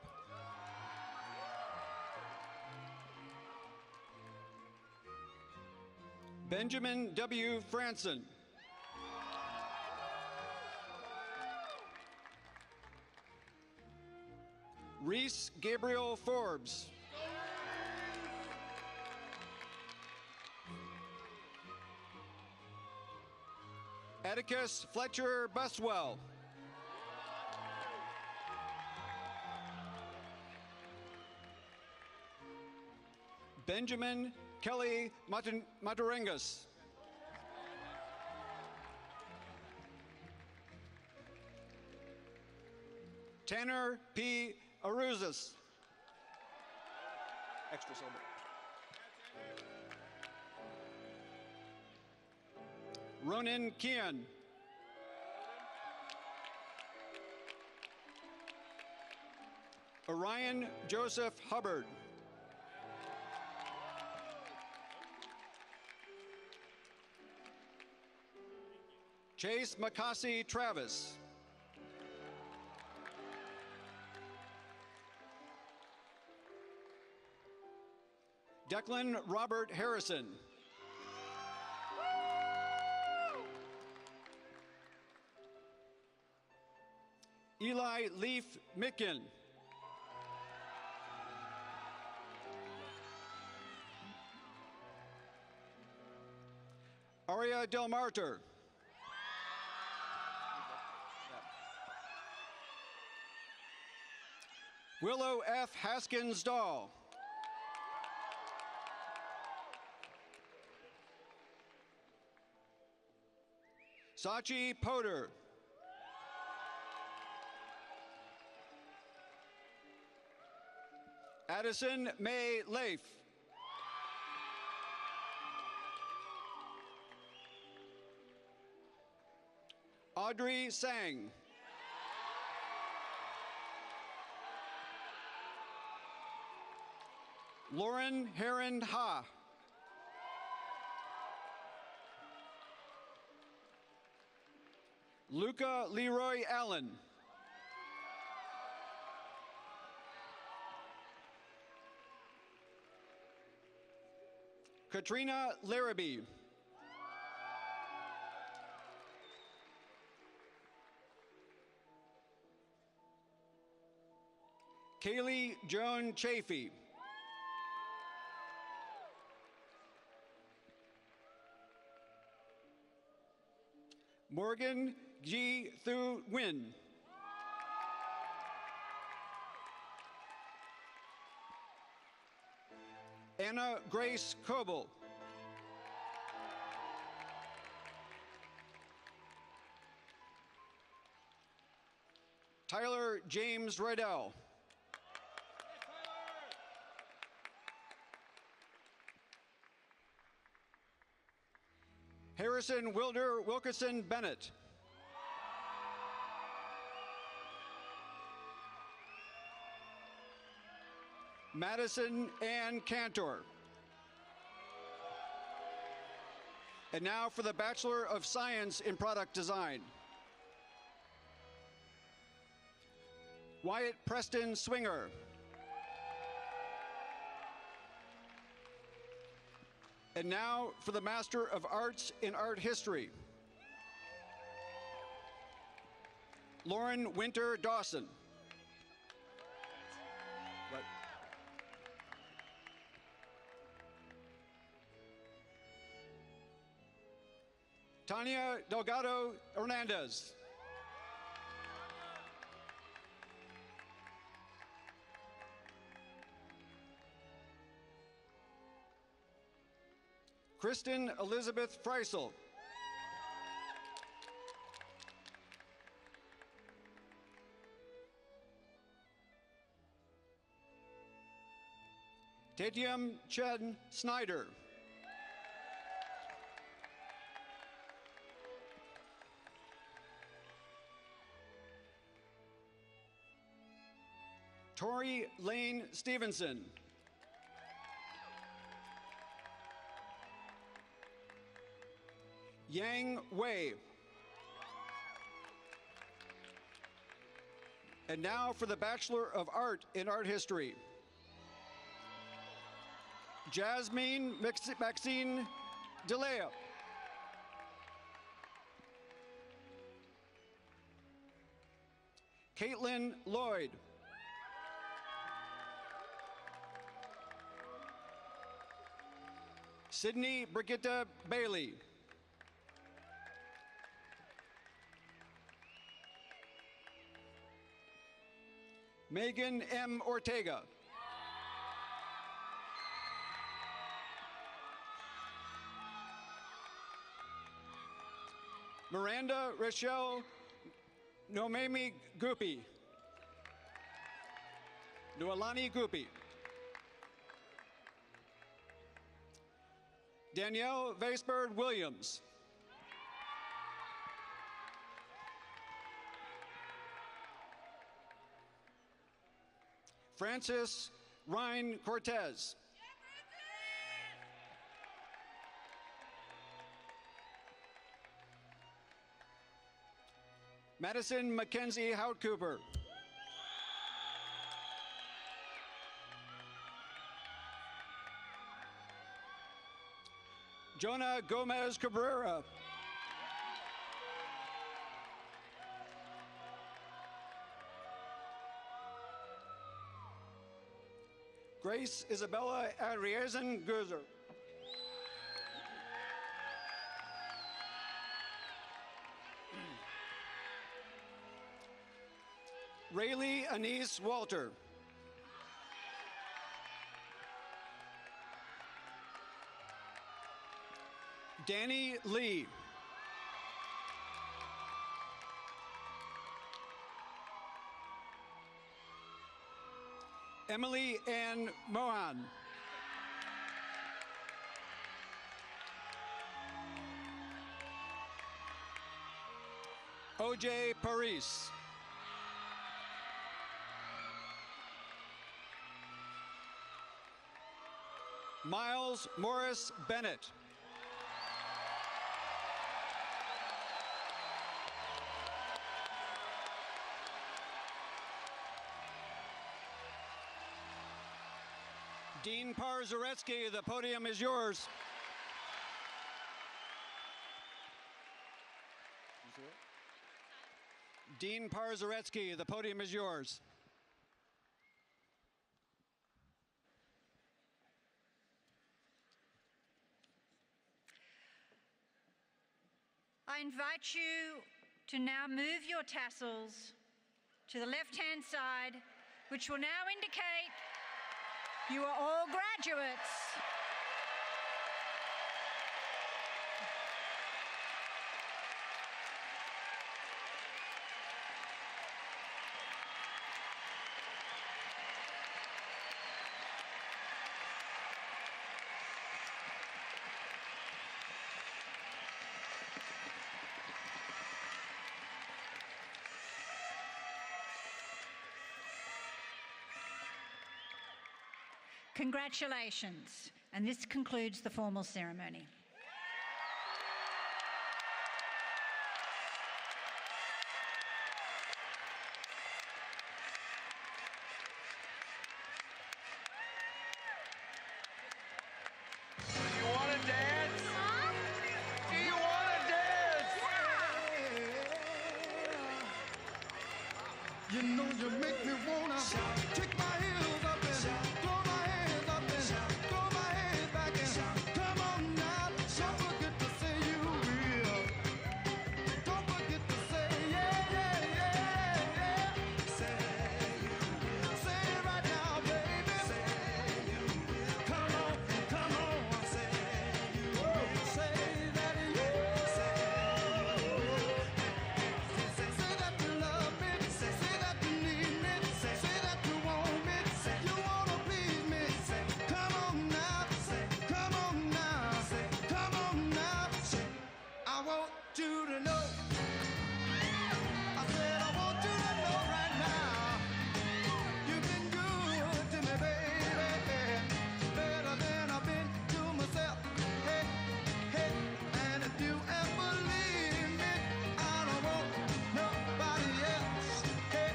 Benjamin W. Franson. Reese Gabriel Forbes. Atticus Fletcher Buswell. Benjamin Kelly Maturengas. Tanner P. Aruzas. Extra syllable. Ronan Kian. Orion Joseph Hubbard. Chase McCossie Travis. Declan Robert Harrison. Eli Leaf Mitkin. Aria Del Marter. Willow F. Haskins Dahl. Sachi Potter. Addison May Leif. Audrey Sang. Lauren Heron Ha. Luca Leroy Allen. Katrina Larrabee. Kaylee Joan Chafee. Morgan G. Thu Nguyen. Anna Grace Coble. Tyler James Rydell. Harrison Wilder Wilkerson Bennett. Madison Ann Cantor. And now for the Bachelor of Science in Product Design. Wyatt Preston Swinger. And now for the Master of Arts in Art History. Lauren Winter Dawson. What? Tanya Delgado Hernandez. Kristen Elizabeth Freisel. Tatyam Chen Snyder. Tori Lane Stevenson. Yang Wei. And now for the Bachelor of Art in Art History. Jasmine Maxine DeLea. Caitlin Lloyd. Sydney Brigitte Bailey. Megan M. Ortega. Miranda Rochelle Nomemi Guppy. Noelani Guppy. Danielle Vasebird Williams. Francis Ryan Cortez. Madison Mackenzie Hout Cooper. Jonah Gomez Cabrera. Grace Isabella Arriazen Guzer. Rayleigh Anise Walter. Danny Lee. Emily Ann Mohan. OJ Paris. Miles Morris Bennett. Dean Parzaretsky, the podium is yours. Dean Parzaretsky, the podium is yours. I invite you to now move your tassels to the left-hand side, which will now indicate You are all graduates. Congratulations, and this concludes the formal ceremony. Do you want to dance? Do you want to dance? You know you make me wanna kick my heels up and throw my hands up and throw my head back and come on now, don't forget to say you will. Don't forget to say yeah, yeah, yeah, yeah. Say you will. Say it right now, baby. Say you will. Come on, say you will. Say that you will. Say that you love me. Say that you need me. Say that you want me. You wanna please me. Come on now. Come on now. Come on now. I want you to know. I said I want you to know right now. You've been good to me, baby. Better than I've been to myself. Hey, hey. And if you ever leave me, I don't want nobody else. Hey,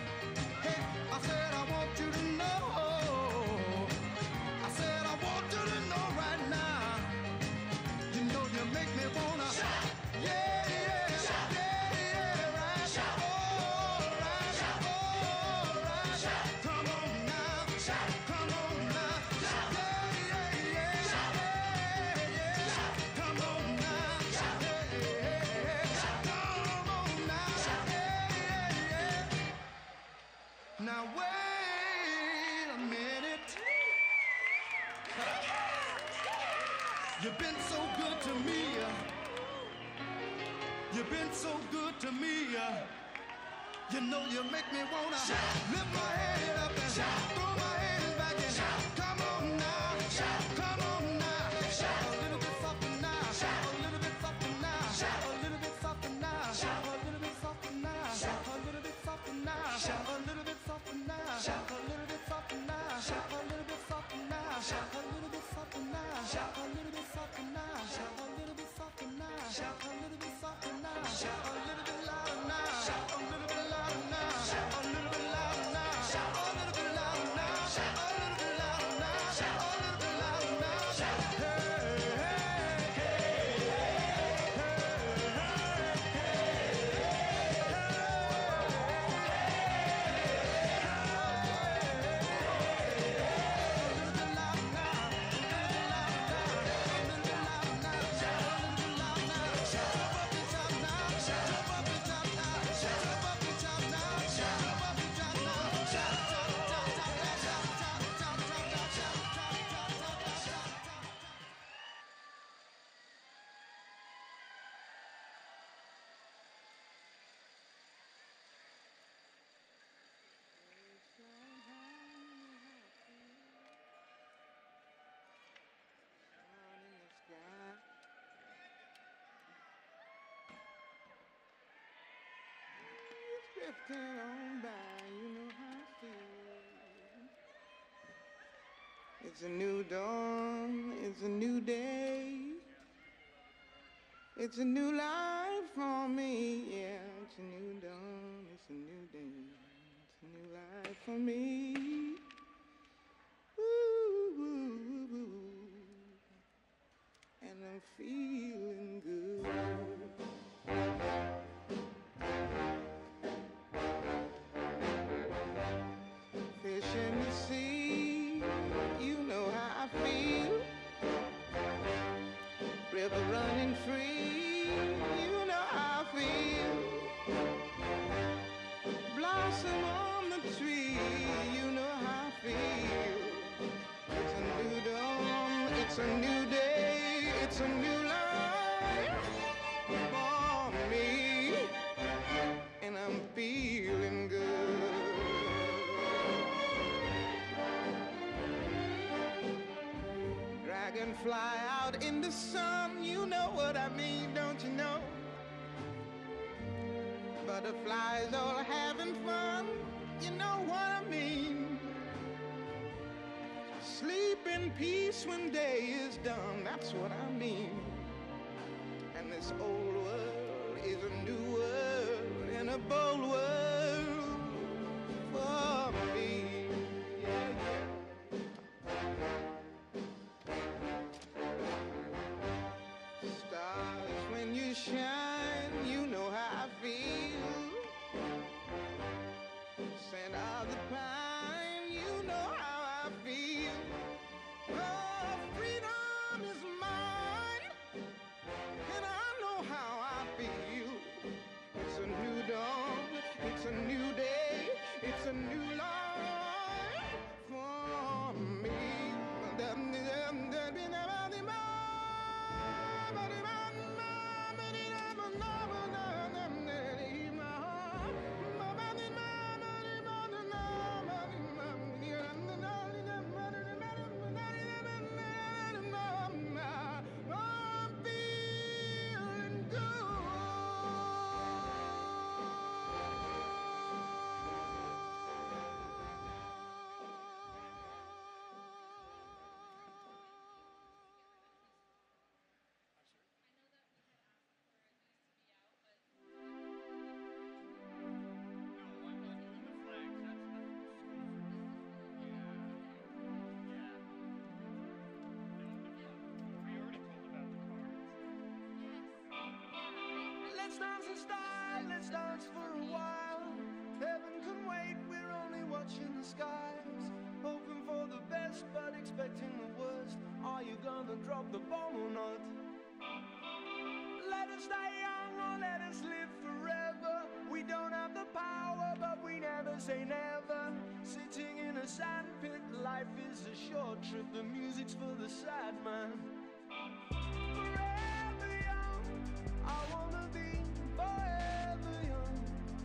hey. I said I want you to know. I said I want you to know right now. You know you make me wanna. Yeah, yeah, yeah, yeah, right. All right, all right. Come on now, come on now. Yeah, yeah, yeah, yeah, yeah. Come on now, yeah, yeah, come on now, yeah, yeah, yeah. Now wait a minute. You've been so good to me. You've been so good to me. You know you make me wanna lift my head up and throw my hands back and come on now, come on now. A little bit softer now, a little bit softer now, a little bit softer now, a little bit softer now, a little bit softer now, a little bit softer now, a little bit softer now, a little bit softer now, a little bit softer now, a little bit softer now, a little bit softer now, a little bit softer now, a little bit louder now, a little bit louder now, a little bit louder now, a little bit louder now, a little bit louder now, a little bit louder now. Hey, hey, drifting on by, you know how I feel. It's a new dawn, it's a new day. It's a new life for me, yeah. It's a new dawn, it's a new day. It's a new life for me. Ooh, ooh, ooh. And I'm feeling good. Fish in the sea, you know how I feel. River running free, you know how I feel. Blossom on the tree, you know how I feel. It's a new day, it's a new life for me, and I'm feeling good. Dragonfly out in the sun, you know what I mean, don't you know? Butterflies all having fun, you know what I mean. Sleep in peace when day is done, that's what I mean. And this old world is a new world and a bold world for me. Yeah, yeah. Stars, when you shine, you know how I feel. Scent of the pine, you know how I feel. Oh, freedom is mine, and I know how I feel. It's a new dawn, it's a new day, it's a new life for me. I'm feeling good. Let's dance in style, let's dance for a while. Heaven can wait, we're only watching the skies. Hoping for the best, but expecting the worst. Are you gonna drop the bomb or not? Let us die young or let us live forever. We don't have the power, but we never say never. Sitting in a sandpit, life is a short trip. The music's for the sad man.